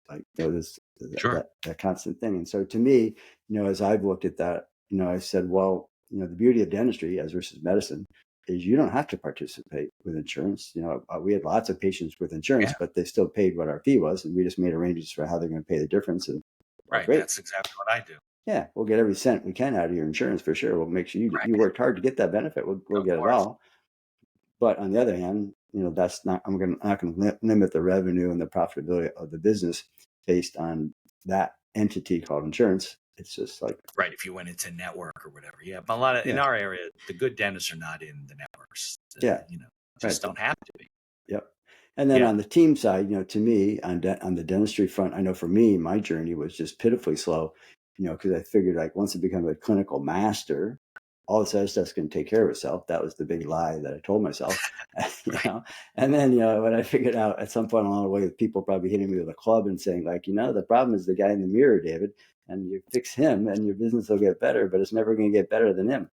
Speaker 3: like that constant thing. And so to me, as I've looked at that, I said, well, the beauty of dentistry as versus medicine is you don't have to participate with insurance. We had lots of patients with insurance, but they still paid what our fee was, and we just made arrangements for how they're going to pay the difference. And
Speaker 1: great. That's exactly what I do.
Speaker 3: Yeah, we'll get every cent we can out of your insurance for sure. We'll make sure you worked hard to get that benefit. We'll get it all. But on the other hand, that's not. I'm not going to limit the revenue and the profitability of the business based on that entity called insurance. It's just like
Speaker 1: if you went into network or whatever. Yeah, but in our area, the good dentists are not in the networks. just don't have to be.
Speaker 3: Yep. And then on the team side, to me, on the dentistry front, I know for me, my journey was just pitifully slow, because I figured like once I become a clinical master, all this other stuff's going to take care of itself. That was the big lie that I told myself, And then, when I figured out at some point along the way, with people probably hitting me with a club and saying like, the problem is the guy in the mirror, David, and you fix him and your business will get better, but it's never going to get better than him.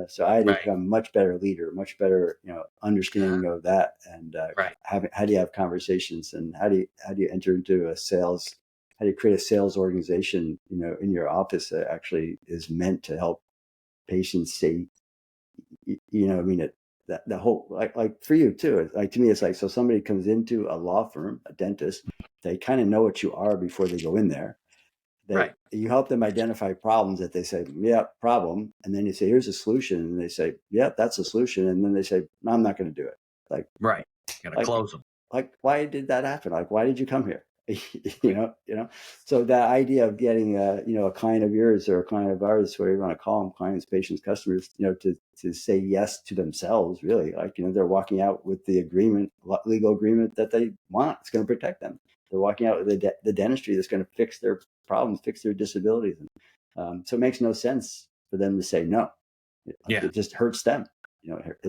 Speaker 3: So I had to become a much better leader, much better, understanding of that, and how do you have conversations, and how do you enter into a sales? How do you create a sales organization, in your office that actually is meant to help patients say, that whole like for you too. Like to me, it's like so somebody comes into a law firm, a dentist, they kind of know what you are before they go in there. You help them identify problems that they say, yeah, problem. And then you say, here's a solution. And they say, yeah, that's a solution. And then they say, no, I'm not going to do it. Like,
Speaker 1: you got to close them.
Speaker 3: Like, why did that happen? Like, why did you come here? So that idea of getting, a client of yours or a client of ours, whatever you want to call them, clients, patients, customers, to say yes to themselves, really, like, they're walking out with the legal agreement that they want. It's going to protect them. They're walking out with the dentistry that's going to fix their problems, fix their disabilities. So it makes no sense for them to say no. It just hurts them.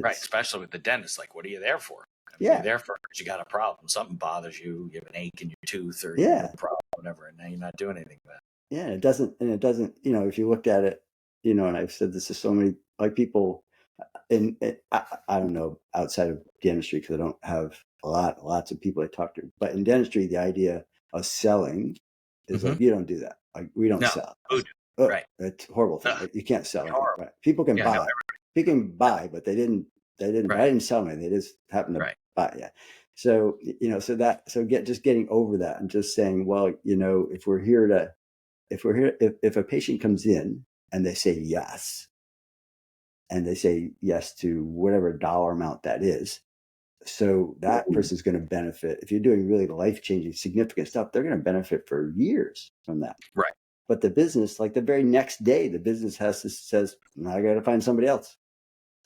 Speaker 1: Especially with the dentist. Like, what are you there for? You're there for because you got a problem. Something bothers you. You have an ache in your tooth, or you have a problem, whatever, and now you're not doing anything about it.
Speaker 3: Yeah, it doesn't. If you looked at it, and I've said this to so many people, and I don't know outside of dentistry because I don't have lots of people I talk to. But in dentistry, the idea of selling is like, you don't do that. Like, we don't sell. It's a horrible thing. Like, you can't sell anything. Right? People can buy. People can buy, but they didn't. I didn't sell anything. They just happened to buy. Yeah. So just getting over that and just saying, well, if a patient comes in and they say yes, and they say yes to whatever dollar amount that is, so that person's going to benefit. If you're doing really life-changing, significant stuff, they're going to benefit for years from that.
Speaker 1: Right.
Speaker 3: But the business, like the very next day, the business says, I got to find somebody else.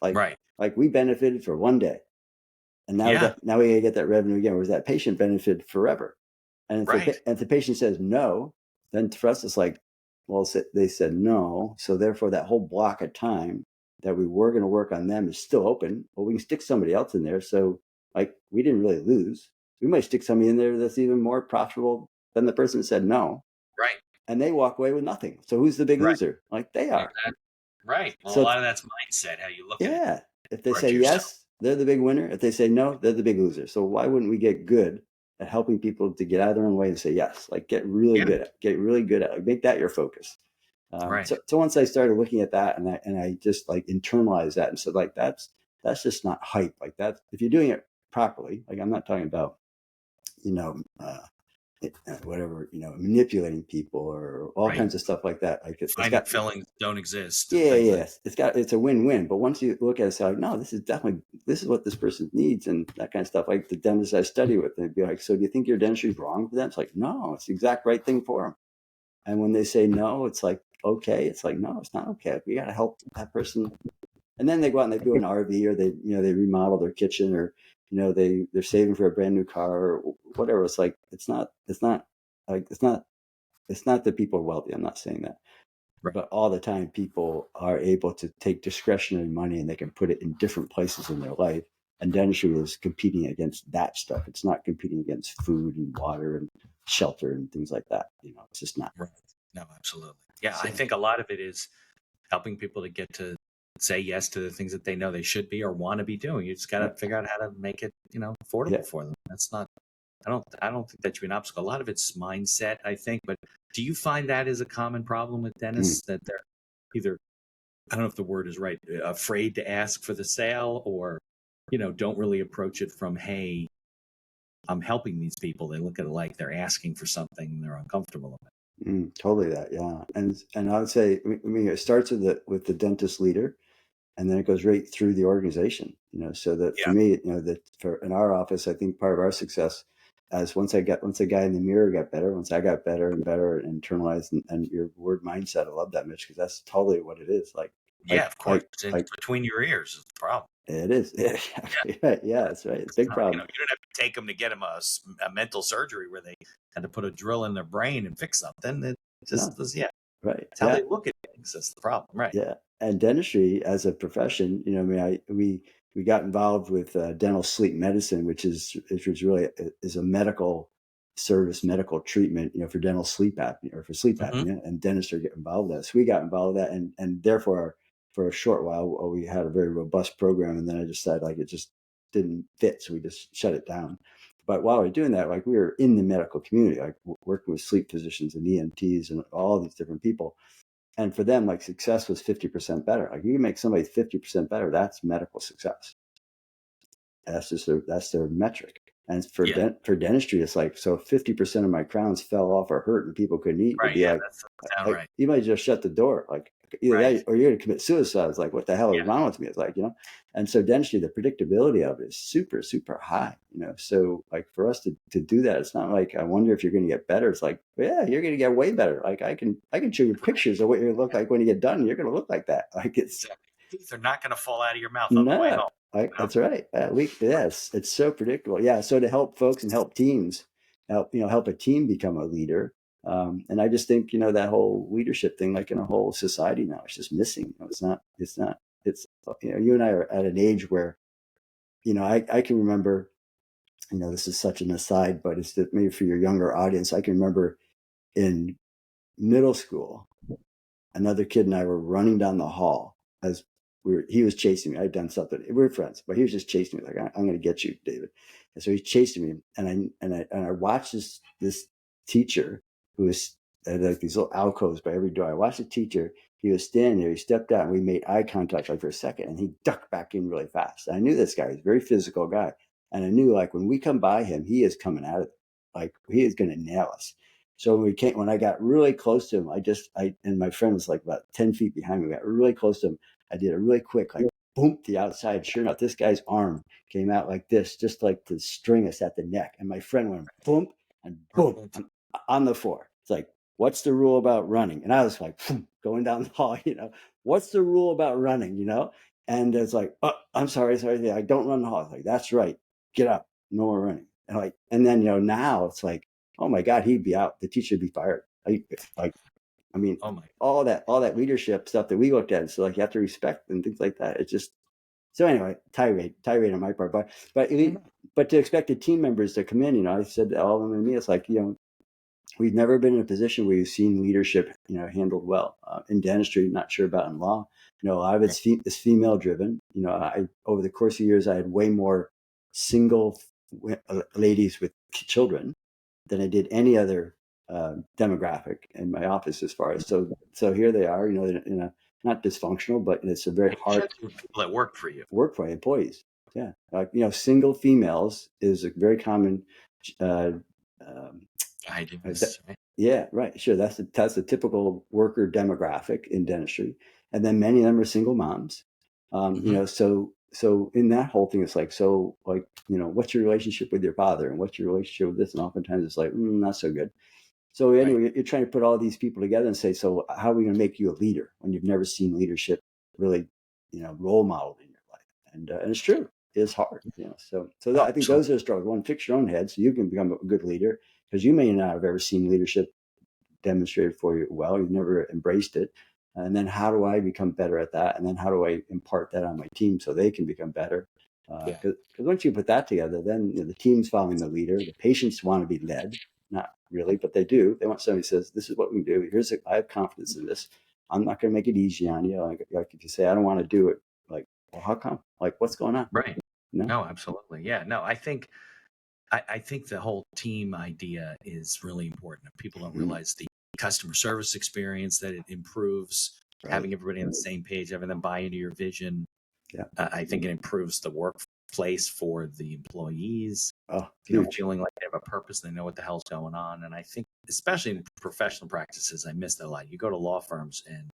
Speaker 3: Like we benefited for one day, and now we got to get that revenue again. Whereas that patient benefited forever. And if the patient says no, then for us it's like, well, they said no, so therefore that whole block of time that we were going to work on them is still open. Well, we can stick somebody else in there. So like we didn't really lose. We might stick somebody in there that's even more profitable than the person that said no.
Speaker 1: Right.
Speaker 3: And they walk away with nothing. So who's the big loser? Like they are.
Speaker 1: Right. Well, so, a lot of that's mindset, how you look at it.
Speaker 3: Yeah. If they say yes, they're the big winner. If they say no, they're the big loser. So why wouldn't we get good at helping people to get out of their own way and say yes? Like get really good at it. Make that your focus. So once I started looking at that and I just like internalized that and said like that's just not hype. Like that, if you're doing it properly, like I'm not talking about manipulating people or all kinds of stuff like that. Like it's got
Speaker 1: feelings don't exist.
Speaker 3: It's a win-win. But once you look at it, it's like, no, this is what this person needs and that kind of stuff. Like the dentists I study with, they'd be like, so do you think your dentistry is wrong for them? It's like, no, it's the exact right thing for them. And when they say no, it's like, okay. It's like, no, it's not okay. We got to help that person. And then they go out and they do an RV, or they remodel their kitchen, or they're saving for a brand new car or whatever. It's like it's not that people are wealthy. I'm not saying that, but all the time people are able to take discretionary money and they can put it in different places in their life. And dentistry is competing against that stuff. It's not competing against food and water and shelter and things like that. It's just not.
Speaker 1: Right. No, absolutely. Yeah, so, I think a lot of it is helping people to get to say yes to the things that they know they should be or want to be doing. You just got to figure out how to make it, affordable for them. That's not. I don't think that should be an obstacle. A lot of it's mindset, I think. But do you find that is a common problem with dentists that they're either, I don't know if the word is right, afraid to ask for the sale, or don't really approach it from, hey, I'm helping these people. They look at it like they're asking for something and they're uncomfortable with it.
Speaker 3: Totally that, yeah. And I would say, it starts with the dentist leader, and then it goes right through the organization. So that for me, in our office, I think part of our success as once a guy in the mirror got better, once I got better and better and internalized, and your word mindset, I love that, Mitch, because that's totally what it is. Like,
Speaker 1: of course, it's between your ears is the problem.
Speaker 3: It is. Right. Yeah, that's right. It's a big problem.
Speaker 1: You don't have to take them to get them a mental surgery where they had to put a drill in their brain and fix something. It just
Speaker 3: No.
Speaker 1: was, yeah,
Speaker 3: Right.
Speaker 1: it's how
Speaker 3: Yeah.
Speaker 1: they look at things. That's the problem, right?
Speaker 3: Yeah. And dentistry as a profession, I mean, we got involved with dental sleep medicine, which is really is a medical service, medical treatment, for dental sleep apnea or for sleep
Speaker 1: Mm-hmm.
Speaker 3: apnea, and dentists are getting involved with that. So we got involved with that, and therefore, for a short while, we had a very robust program, and then I decided like it just didn't fit, so we just shut it down. But while we were doing that, like we were in the medical community, like working with sleep physicians and EMTs and all these different people. And for them, like success was 50% better. Like you can make somebody 50% better. That's medical success. That's their metric. And for
Speaker 1: Yeah.
Speaker 3: for dentistry, it's like, so 50% of my crowns fell off or hurt and people couldn't eat. It'd
Speaker 1: Right.
Speaker 3: be
Speaker 1: Yeah.
Speaker 3: like,
Speaker 1: That's sound right.
Speaker 3: you might just shut the door. Like either
Speaker 1: Right.
Speaker 3: that or you're going to commit suicide. It's like, what the hell is
Speaker 1: Yeah.
Speaker 3: wrong with me? It's like, and so dentistry, the predictability of it is super, super high, so like for us to do that, it's not like, I wonder if you're going to get better. It's like, yeah, you're going to get way better. Like I can show you pictures of what you're going to look like when you get done. You're going to look like that. Like it's,
Speaker 1: Teeth are not going to fall out of your mouth on the way
Speaker 3: no,
Speaker 1: home.
Speaker 3: that's right. Yes, it's so predictable. Yeah. So to help folks and help teams, help a team become a leader. And I just think, that whole leadership thing, like in a whole society now, it's just missing. It's not, you and I are at an age where, I can remember, this is such an aside, but it's maybe for your younger audience. I can remember in middle school, another kid and I were running down the hall as he was chasing me. I'd done something. We were friends, but he was just chasing me. Like, I'm going to get you, David. And so he's chasing me. And I watched this teacher who was at like these little alcoves by every door. I watched the teacher. He was standing there. He stepped out and we made eye contact like for a second and he ducked back in really fast. And I knew this guy. He's a very physical guy. And I knew like when we come by him, he is coming out of it. Like he is going to nail us. So when I got really close to him, and my friend was like about 10 feet behind me. We got really close to him. I did a really quick, like boom, the outside. Sure enough, this guy's arm came out like this, just like to string us at the neck. And my friend went boom and boom on the floor. It's like, what's the rule about running? And I was like, going down the hall, what's the rule about running, And it's like, oh, I'm sorry. I don't run the hall. It's like, that's right. Get up. No more running. And then, now it's like, oh my God, he'd be out. The teacher would be fired. All that leadership stuff that we looked at. So like you have to respect and things like that. It's just, so anyway, tirade on my part, but to expect the team members to come in, I said to all of them and me, it's like, we've never been in a position where we've seen leadership, handled well in dentistry. Not sure about in law. A lot of it's female driven. Over the course of years, I had way more single ladies with children than I did any other demographic in my office. As far as so here they are, in a not dysfunctional, but it's a very hard
Speaker 1: people that work for you,
Speaker 3: employees. Yeah, single females is a very common. Yeah, right. Sure, that's the typical worker demographic in dentistry, and then many of them are single moms. So in that whole thing, it's like, what's your relationship with your father, and what's your relationship with this, and oftentimes it's like not so good. So anyway, you're trying to put all these people together and say, so how are we going to make you a leader when you've never seen leadership really, role modeled in your life? And it's true, it's hard. So I think those are the struggles. One, fix your own head so you can become a good leader, because you may not have ever seen leadership demonstrated for you well. You've never embraced it. And then how do I become better at that? And then how do I impart that on my team so they can become better? Because once you put that together, then the team's following the leader. The patients want to be led, not really, but they do. They want somebody who says, "This is what we can do. I have confidence in this. I'm not going to make it easy on you." Like if you say, "I don't want to do it," like, well, how come? Like, what's going on?
Speaker 1: Right? No, absolutely. Yeah. No, I think the whole team idea is really important. People don't realize the customer service experience that it improves, having everybody on the same page, having them buy into your vision.
Speaker 3: Yeah.
Speaker 1: I think it improves the workplace for the employees. Feeling like they have a purpose, they know what the hell's going on. And I think, especially in professional practices, I miss that a lot. You go to law firms and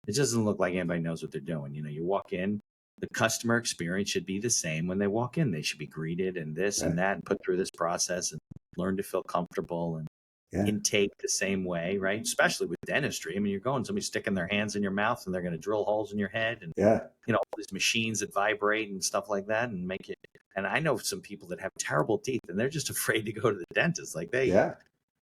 Speaker 1: it just doesn't look like anybody knows what they're doing. You walk in, the customer experience should be the same when they walk in. They should be greeted and this and that and put through this process and learn to feel comfortable. And intake the same way, right? Especially with dentistry. I mean, you're going, somebody's sticking their hands in your mouth and they're going to drill holes in your head, and all these machines that vibrate and stuff like that and make it. And I know some people that have terrible teeth and they're just afraid to go to the dentist. Like they are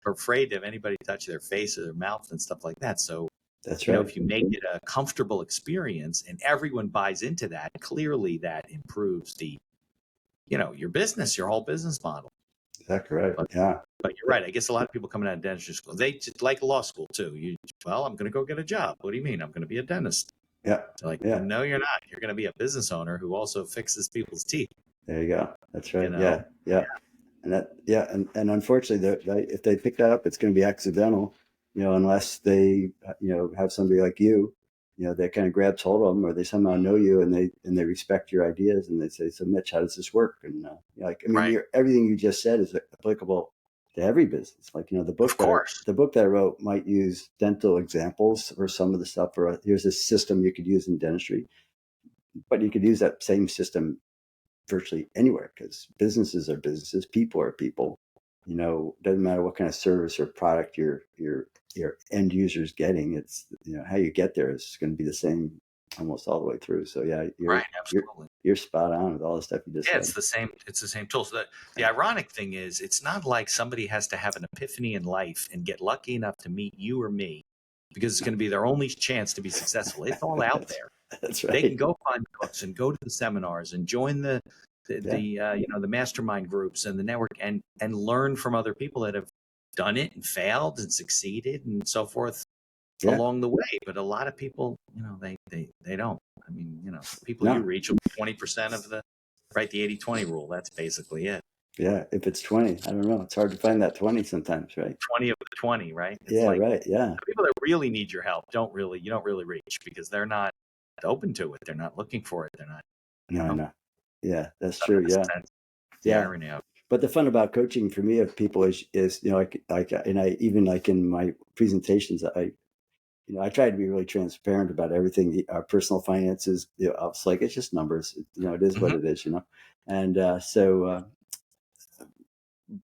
Speaker 1: afraid to have anybody touch their face or their mouth and stuff like that. So
Speaker 3: that's right.
Speaker 1: If you make it a comfortable experience and everyone buys into that, clearly that improves the, your business, your whole business model.
Speaker 3: Exactly right.
Speaker 1: But you're right. I guess a lot of people coming out of dentistry school, they just like law school too. I'm going to go get a job. What do you mean? I'm going to be a dentist.
Speaker 3: Yeah.
Speaker 1: No, you're not. You're going to be a business owner who also fixes people's teeth.
Speaker 3: There you go. That's right. Yeah. And and unfortunately, if they pick that up, it's going to be accidental, unless they, have somebody like you, that kind of grabs hold of them, or they somehow know you and they respect your ideas and they say, so Mitch, how does this work? And everything you just said is applicable to every business. Like, the book that I wrote might use dental examples or some of the stuff, or here's a system you could use in dentistry, but you could use that same system virtually anywhere, because businesses are businesses, people are people. Doesn't matter what kind of service or product your end user is getting. It's how you get there is going to be the same almost all the way through. So
Speaker 1: Absolutely.
Speaker 3: You're spot on with all the stuff you just said.
Speaker 1: It's the same tool. So the ironic thing is, it's not like somebody has to have an epiphany in life and get lucky enough to meet you or me, because it's going to be their only chance to be successful. It's all out there.
Speaker 3: That's right.
Speaker 1: They can go find books and go to the seminars and join the mastermind groups and the network and learn from other people that have done it and failed and succeeded and so forth along the way. But a lot of people, they don't. I mean, people you reach will be 20% of the 80-20 rule. That's basically it.
Speaker 3: Yeah, if it's 20, I don't know. It's hard to find that 20 sometimes, right?
Speaker 1: 20 of the 20, right? It's
Speaker 3: right. Yeah.
Speaker 1: The people that really need your help you don't really reach, because they're not open to it. They're not looking for it. They're not.
Speaker 3: No. Yeah, that's true. Yeah.
Speaker 1: The irony of it.
Speaker 3: But the fun about coaching for me of people is and I even like in my presentations, I try to be really transparent about everything. Our personal finances, it's like, it's just numbers. It is what it is, and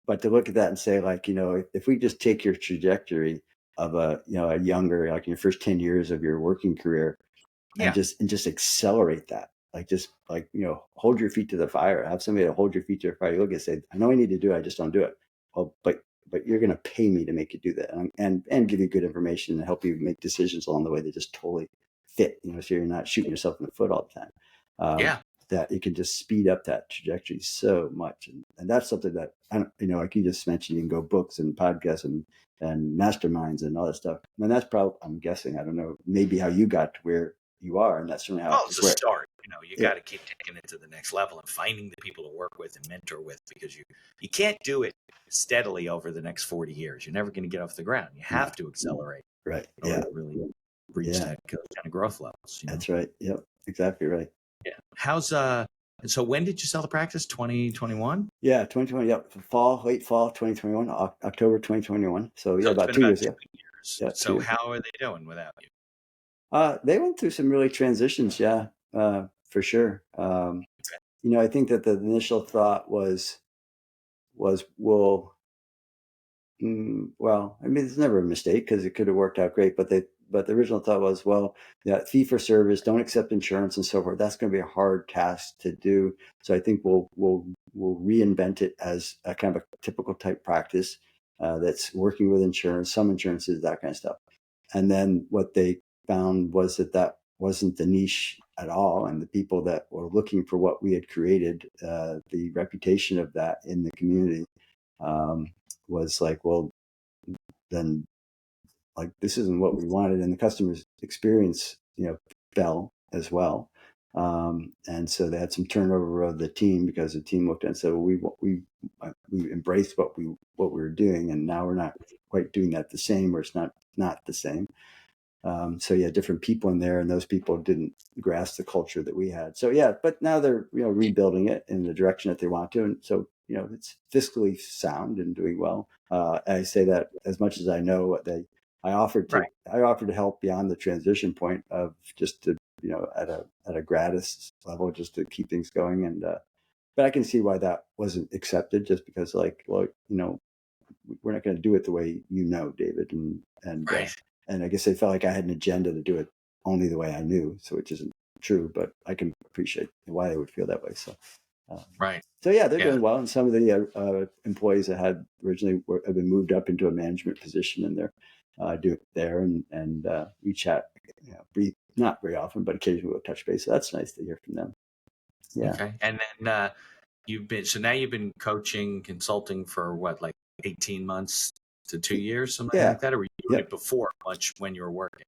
Speaker 3: but to look at that and say, like, if we just take your trajectory of a younger, like your first 10 years of your working career, and just accelerate that, hold your feet to the fire, have somebody to hold your feet to the fire. You look and say, I know I need to do it, I just don't do it. Well, but you're going to pay me to make you do that, and give you good information and help you make decisions along the way that just totally fit, so you're not shooting yourself in the foot all the time. That you can just speed up that trajectory so much. And that's something that, like you just mentioned, you can go books and podcasts and masterminds and all that stuff. And that's probably, I'm guessing, I don't know, maybe how you got to where you are. And that's certainly how
Speaker 1: it's a start. You got to keep taking it to the next level and finding the people to work with and mentor with, because you can't do it steadily over the next 40 years. You're never going to get off the ground. You have to accelerate.
Speaker 3: Right.
Speaker 1: To really reach that kind of growth levels.
Speaker 3: That's right. Yep. Exactly right.
Speaker 1: Yeah. How's so when did you sell the practice? 2021?
Speaker 3: Yeah, 2020. Yep. Late fall 2021, October 2021. So about 2 years.
Speaker 1: Yeah, so how are they doing without you?
Speaker 3: They went through some really transitions. Yeah, for sure. I think that the initial thought was well, I mean, it's never a mistake, because it could have worked out great, but the original thought was, fee for service, don't accept insurance and so forth. That's going to be a hard task to do. So I think we'll reinvent it as a kind of a typical type practice that's working with insurance, some insurances, that kind of stuff. And then what they found was that wasn't the niche at all. And the people that were looking for what we had created, the reputation of that in the community, was like, well, then, like, this isn't what we wanted. And the customer's experience, fell as well. And so they had some turnover of the team, because the team looked and said, well, we embraced what we were doing, and now we're not quite doing that the same, or it's not the same. So different people in there, and those people didn't grasp the culture that we had. So but now they're rebuilding it in the direction that they want to, and so it's fiscally sound and doing well. I say that as much as I know. I offered to help beyond the transition point of just to at a gratis level, just to keep things going, and but I can see why that wasn't accepted, just because we're not going to do it the way you know, David. And
Speaker 1: Right.
Speaker 3: And I guess they felt like I had an agenda to do it only the way I knew, so which isn't true, but I can appreciate why they would feel that way. So,
Speaker 1: Right.
Speaker 3: So yeah, they're
Speaker 1: Yeah.
Speaker 3: doing well, and some of the employees that had originally have been moved up into a management position, and they're doing there, and we chat, not very often, but occasionally we'll touch base. So that's nice to hear from them. Yeah.
Speaker 1: Okay. And then now you've been coaching, consulting for what, like 18 months to 2 years, something like that, or were you doing it before much when you were working?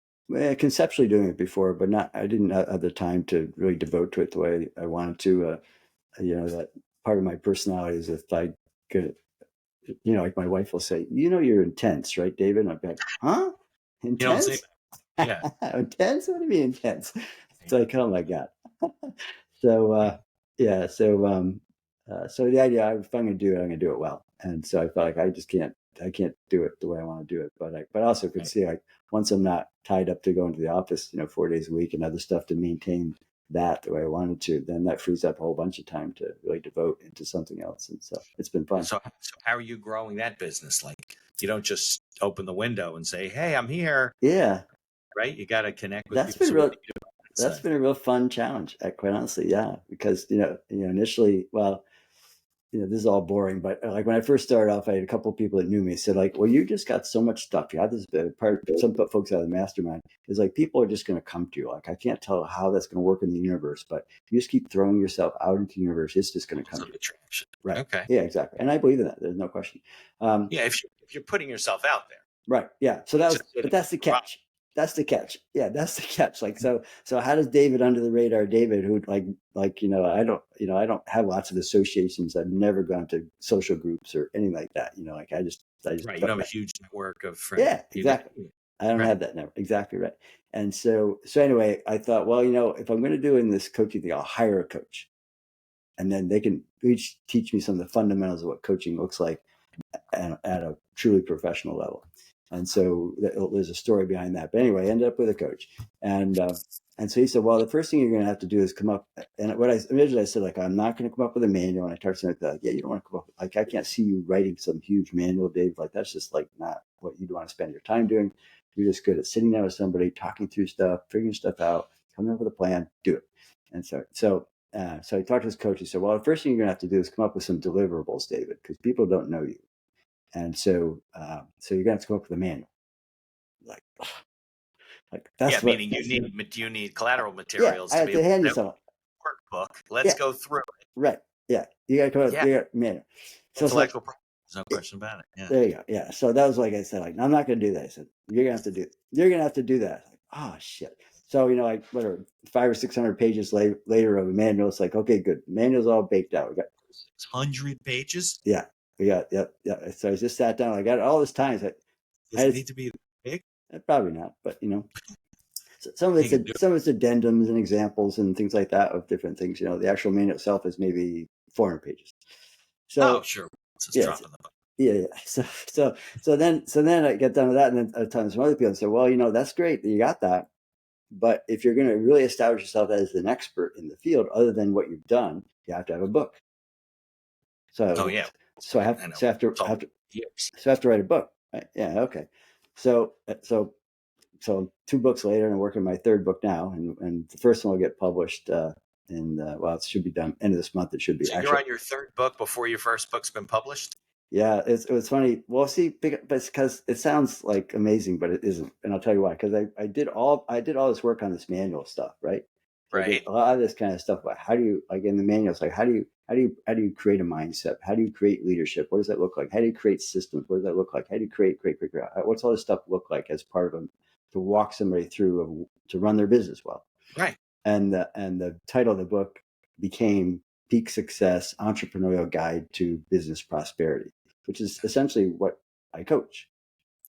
Speaker 3: Conceptually doing it before, but I didn't have the time to really devote to it the way I wanted to. That part of my personality is if I could, like my wife will say, you're intense, right, David? And I'd be like, huh? Intense?
Speaker 1: You don't say that. Yeah.
Speaker 3: Intense? What do you mean intense? It's like, oh my God. So, so the idea, if I'm going to do it, I'm going to do it well. And so I felt like I can't do it the way I want to do it. But I also could see, like, once I'm not tied up to going to the office, 4 days a week and other stuff to maintain that the way I wanted to, then that frees up a whole bunch of time to really devote into something else. And so it's been fun.
Speaker 1: So how are you growing that business? Like, you don't just open the window and say, hey, I'm here.
Speaker 3: Yeah.
Speaker 1: Right. You got to connect with
Speaker 3: That's
Speaker 1: people.
Speaker 3: That's been a real fun challenge, quite honestly. Yeah. Because, initially, well, this is all boring, but like when I first started off, I had a couple of people that knew me said, like, well, you just got so much stuff. You have this part, some folks out of the mastermind is like, people are just going to come to you. Like, I can't tell how that's going to work in the universe, but if you just keep throwing yourself out into the universe, it's just going to come to you. Right.
Speaker 1: Okay.
Speaker 3: Yeah, exactly. And I believe in that. There's no question.
Speaker 1: If you're putting yourself out there.
Speaker 3: Right. Yeah. So but that's the catch. That's the catch. Yeah, that's the catch. Like, so how does David under the radar, David, who I don't have lots of associations. I've never gone to social groups or anything like that. Like I just
Speaker 1: right. You don't have a huge network of friends.
Speaker 3: Yeah, exactly. I don't have that network. Exactly right. And so anyway, I thought, well, if I'm going to do in this coaching thing, I'll hire a coach, and then they can each teach me some of the fundamentals of what coaching looks like at a truly professional level. And so there's a story behind that. But anyway, I ended up with a coach. And so he said, well, the first thing you're going to have to do is come up. And what I originally said, like, I'm not going to come up with a manual. And I started saying, like, yeah, you don't want to come up. Like, I can't see you writing some huge manual, Dave. Like, that's just like not what you'd want to spend your time doing. You're just good at sitting down with somebody, talking through stuff, figuring stuff out, coming up with a plan, do it. And so I talked to his coach. He said, well, the first thing you're going to have to do is come up with some deliverables, David, because people don't know you. And so you're going to have to come up with a manual. Like that's
Speaker 1: meaning you need collateral materials
Speaker 3: to be hand you some
Speaker 1: workbook. Let's go through it.
Speaker 3: Right. Yeah. You got to come up with a manual. So
Speaker 1: intellectual property, no question about it. Yeah.
Speaker 3: There you go. Yeah. So that was like I said, like, I'm not going to do that. I said, you're going to have to do that. Like, oh shit. So, like whatever, 500 or 600 pages later of a manual, it's like, okay, good. Manual's all baked out. We got
Speaker 1: 600 pages.
Speaker 3: Yeah. Yeah. So I just sat down. I got all this time. So
Speaker 1: does it need to be big?
Speaker 3: Probably not, but some of it's addendums and examples and things like that of different things. The actual manual itself is maybe 400 pages. So
Speaker 1: sure. It's just dropping the book.
Speaker 3: Yeah. So then I get done with that, and then I tell some other people and say, well, that's great that you got that, but if you're going to really establish yourself as an expert in the field, other than what you've done, you have to have a book. So So I have to write a book. Right? Yeah. Okay. So 2 books later, and I'm working on my 3rd book now, and the first one will get published it should be done end of this month. It should be.
Speaker 1: So you're on your 3rd book before your first book's been published?
Speaker 3: Yeah, it was funny. Well, see, but it's because it sounds like amazing, but it isn't, and I'll tell you why. Because I did all this work on this manual stuff, right?
Speaker 1: Right.
Speaker 3: A lot of this kind of stuff. Like, how do you, like in the manuals, like how do you create a mindset? How do you create leadership? What does that look like? How do you create systems? What does that look like? How do you create? What's all this stuff look like as part of them to walk somebody through to run their business well?
Speaker 1: Right.
Speaker 3: And the title of the book became Peak Success: Entrepreneurial Guide to Business Prosperity, which is essentially what I coach.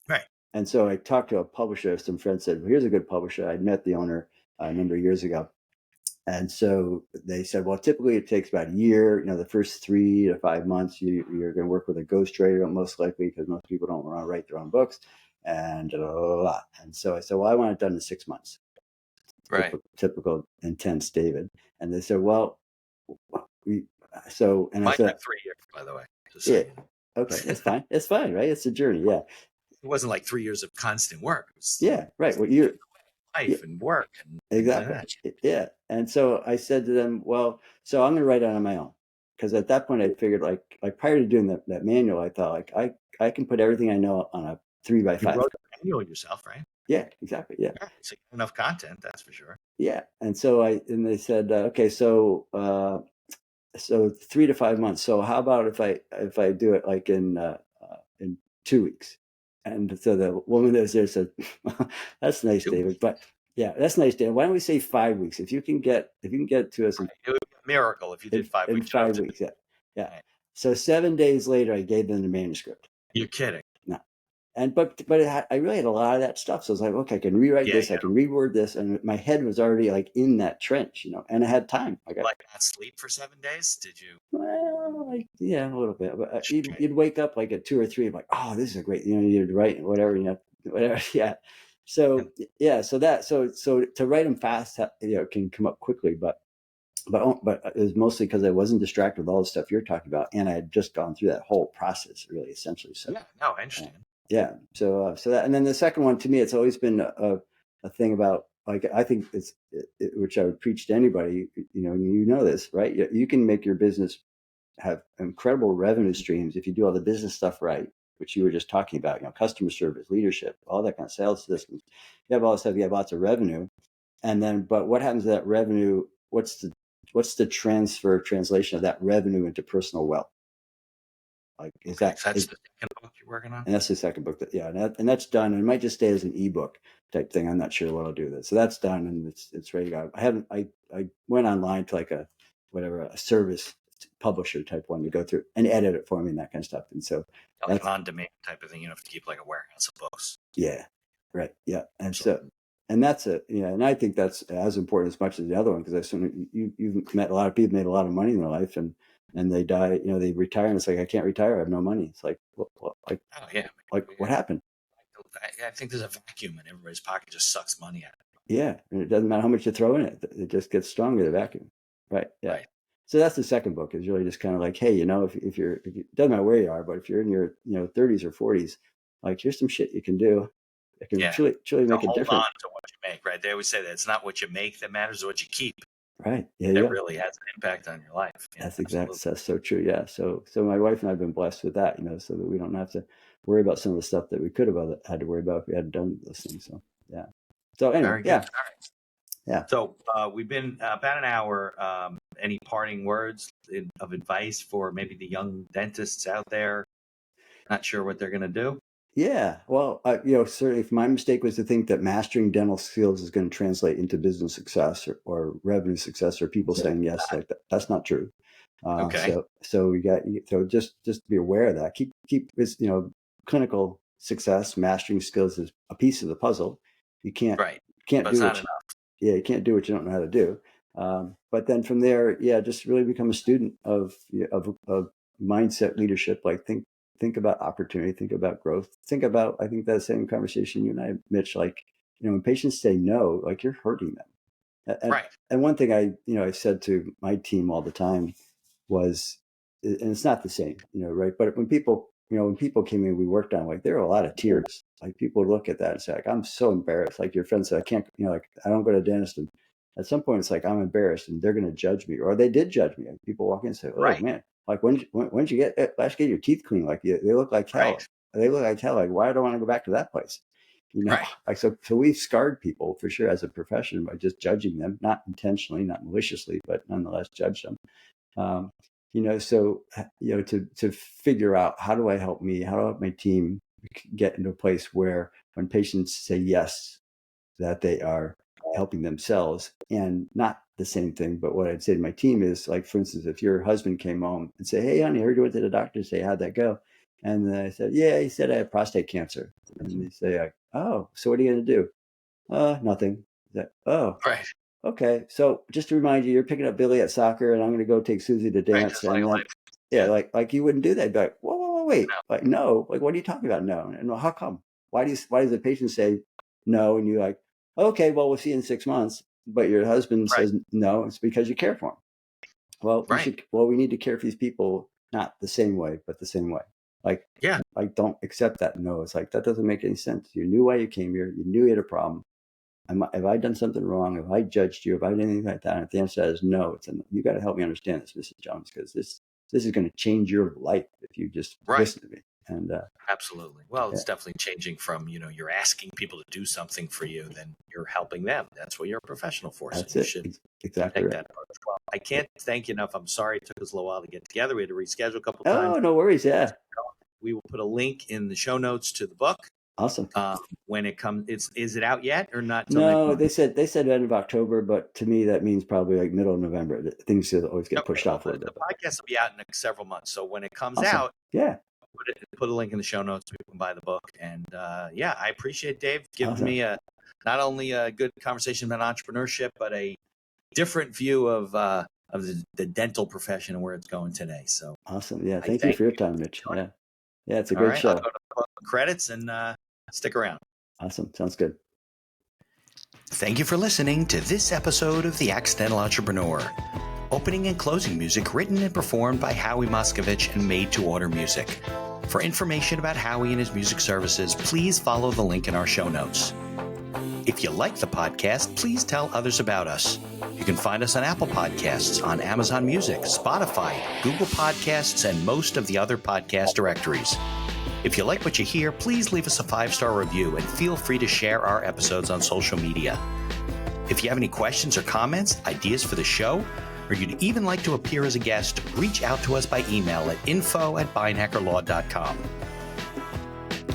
Speaker 1: Right.
Speaker 3: And so I talked to a publisher. Some friends said, well, here's a good publisher. I'd met the owner a number of years ago. And so they said, well, typically it takes about a year. The first 3 to 5 months, you're going to work with a ghostwriter, most likely, because most people don't want to write their own books. And And so I said, well, I want it done in 6 months.
Speaker 1: Right.
Speaker 3: Typical intense David. And they said, well,
Speaker 1: I said 3 years, by the way.
Speaker 3: Okay, it's fine. It's fine, right? It's a journey. Yeah.
Speaker 1: It wasn't like 3 years of constant work. It was,
Speaker 3: Yeah. Right. Well, you. Yeah,
Speaker 1: life and work and things like
Speaker 3: exactly.
Speaker 1: that.
Speaker 3: Yeah. And so I said to them, well, so I'm going to write it on my own, because at that point I figured like prior to doing that manual, I thought like I can put everything I know on a 3x5.
Speaker 1: You wrote the manual yourself, right?
Speaker 3: Yeah. Exactly. Yeah.
Speaker 1: So you have enough content, that's for sure.
Speaker 3: Yeah. And so they said, okay, so 3 to 5 months. So how about if I do it like in 2 weeks? And so the woman that was there said, "That's nice, David, but yeah, that's nice, David. Why don't we say 5 weeks? If you can get to us
Speaker 1: It would be a miracle if you did 5
Speaker 3: in
Speaker 1: weeks.
Speaker 3: 5 weeks, yeah." So 7 days later, I gave them the manuscript.
Speaker 1: You're kidding.
Speaker 3: No, but I really had a lot of that stuff. So I was like, okay, I can rewrite this, I can reword this, and my head was already like in that trench, and I had time.
Speaker 1: Like not sleep for 7 days? Did you?
Speaker 3: Well, yeah, a little bit. But you'd wake up like at 2 or 3, like, oh, this is a great, you'd write whatever, whatever. Yeah. So yeah, so to write them fast, can come up quickly, but it was mostly because I wasn't distracted with all the stuff you're talking about, and I had just gone through that whole process, really, essentially. So
Speaker 1: yeah, no, I understand.
Speaker 3: Yeah. So that, and then the second one, to me, it's always been a thing about, like, I think which I would preach to anybody, this, right? You can make your business have incredible revenue streams if you do all the business stuff right, which you were just talking about, customer service, leadership, all that kind of sales systems. You have all this stuff, you have lots of revenue. And then, but what happens to that revenue? What's the translation of that revenue into personal wealth? Like,
Speaker 1: that's the second book you're working on?
Speaker 3: And that's the second book and that's done. And it might just stay as an ebook type thing. I'm not sure what I'll do with it. So that's done and it's ready to go. I went online to like a service publisher type one to go through and edit it for me and that kind of stuff. And so
Speaker 1: like an on-demand type of thing. You don't have to keep like a warehouse of books.
Speaker 3: Yeah. Right. Yeah. And and that's and I think that's as important as much as the other one, because I assume you've met a lot of people, made a lot of money in their life, and they die, they retire, and it's like, I can't retire, I have no money. It's like, what happened?
Speaker 1: I think there's a vacuum in everybody's pocket, just sucks money out.
Speaker 3: Yeah, and it doesn't matter how much you throw in it; it just gets stronger. The vacuum, right? Yeah. Right. So that's the second book, is really just kind of like, hey, if you doesn't matter where you are, but if you're in your 30s or 40s, like, here's some shit you can do. It can truly make a difference.
Speaker 1: Hold on to what you make, right? They always say that it's not what you make that matters, what you keep.
Speaker 3: Right. Yeah.
Speaker 1: That really has an impact on your life.
Speaker 3: That's exactly. That's so true. Yeah. So my wife and I have been blessed with that, so that we don't have to worry about some of the stuff that we could have had to worry about if we hadn't done those things. So yeah. So anyway, yeah. Yeah.
Speaker 1: So we've been about an hour. Any parting words of advice for maybe the young dentists out there, not sure what they're going to do?
Speaker 3: Yeah, well, certainly, if my mistake was to think that mastering dental skills is going to translate into business success or revenue success, or people saying yes, like that, that's not true.
Speaker 1: Okay.
Speaker 3: So we got, just be aware of that. Keep clinical success, mastering skills is a piece of the puzzle. You can't do what you can't do what you don't know how to do. But then from there, just really become a student of mindset leadership. Like, think about opportunity, think about growth, think about, I think that same conversation you and I, Mitch, like, when patients say no, like, you're hurting them. And one thing I said to my team all the time was, and it's not the same, right? But when people came in, we worked on, like, there were a lot of tears. Like, people would look at that and say, like, I'm so embarrassed. Like, your friend said, I can't, like, I don't go to dentist. And at some point it's like, I'm embarrassed and they're going to judge me, or they did judge me. And people walk in and say, oh man, like, when did you get your teeth cleaned? Like, they look like hell. They look like hell. Like, why do I want to go back to that place? Like, so we've scarred people for sure as a profession by just judging them, not intentionally, not maliciously, but nonetheless judge them. So to figure out, how do I help my team get into a place where when patients say yes, that they are helping themselves, and not the same thing. But what I'd say to my team is, like, for instance, if your husband came home and say, hey, honey, I heard you went to the doctor today, how'd that go? And then I said, yeah, he said I have prostate cancer. And they say, like, oh, so what are you going to do? Nothing. Okay. So just to remind you, you're picking up Billy at soccer, and I'm going to go take Susie to dance. Like you wouldn't do that. You'd be like, whoa, wait. No. Like, no, like, what are you talking about? No. And how come? Why does the patient say no? And you're like, okay, well, we'll see you in 6 months. But your husband says no. It's because you care for him. Well, we need to care for these people, not the same way, but the same way. Like,
Speaker 1: Yeah.
Speaker 3: I don't accept that. No, it's like, that doesn't make any sense. You knew why you came here. You knew you had a problem. Have I done something wrong? Have I judged you? Have I done anything like that? And if the answer is no, you got to help me understand this, Mrs. Jones, because this is going to change your life if you just listen to me. And
Speaker 1: absolutely. Well, it's definitely changing from, you're asking people to do something for you, then you're helping them. That's what you're a professional for.
Speaker 3: That's
Speaker 1: so you
Speaker 3: it.
Speaker 1: should
Speaker 3: Exactly
Speaker 1: take
Speaker 3: right.
Speaker 1: that approach. Well, I can't thank you enough. I'm sorry it took us a little while to get together. We had to reschedule a couple times.
Speaker 3: Oh, no worries. Yeah.
Speaker 1: We will put a link in the show notes to the book.
Speaker 3: Awesome.
Speaker 1: When it comes, is it out yet or not?
Speaker 3: No, they said end of October, but to me that means probably like middle of November. Things always get pushed off a little bit.
Speaker 1: The podcast will be out in several months, so when it comes out, put a link in the show notes. People can buy the book, and I appreciate Dave giving me not only a good conversation about entrepreneurship, but a different view of the dental profession and where it's going today. So
Speaker 3: awesome. Yeah, thank you for your time, Mitch. Yeah, it's a great show.
Speaker 1: I'll go to credits and stick around.
Speaker 3: Awesome. Sounds good.
Speaker 1: Thank you for listening to this episode of The Accidental Entrepreneur. Opening and closing music written and performed by Howie Moskovich and made to order music. For information about Howie and his music services, please follow the link in our show notes. If you like the podcast, please tell others about us. You can find us on Apple Podcasts, on Amazon Music, Spotify, Google Podcasts, and most of the other podcast directories. If you like what you hear, please leave us a 5-star review and feel free to share our episodes on social media. If you have any questions or comments, ideas for the show, or you'd even like to appear as a guest, reach out to us by email at info@beinhackerlaw.com.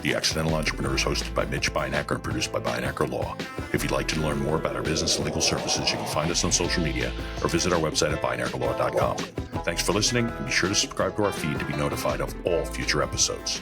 Speaker 2: The Accidental Entrepreneur is hosted by Mitch Beinhacker and produced by Beinhacker Law. If you'd like to learn more about our business and legal services, you can find us on social media or visit our website at beinhackerlaw.com. Thanks for listening, and be sure to subscribe to our feed to be notified of all future episodes.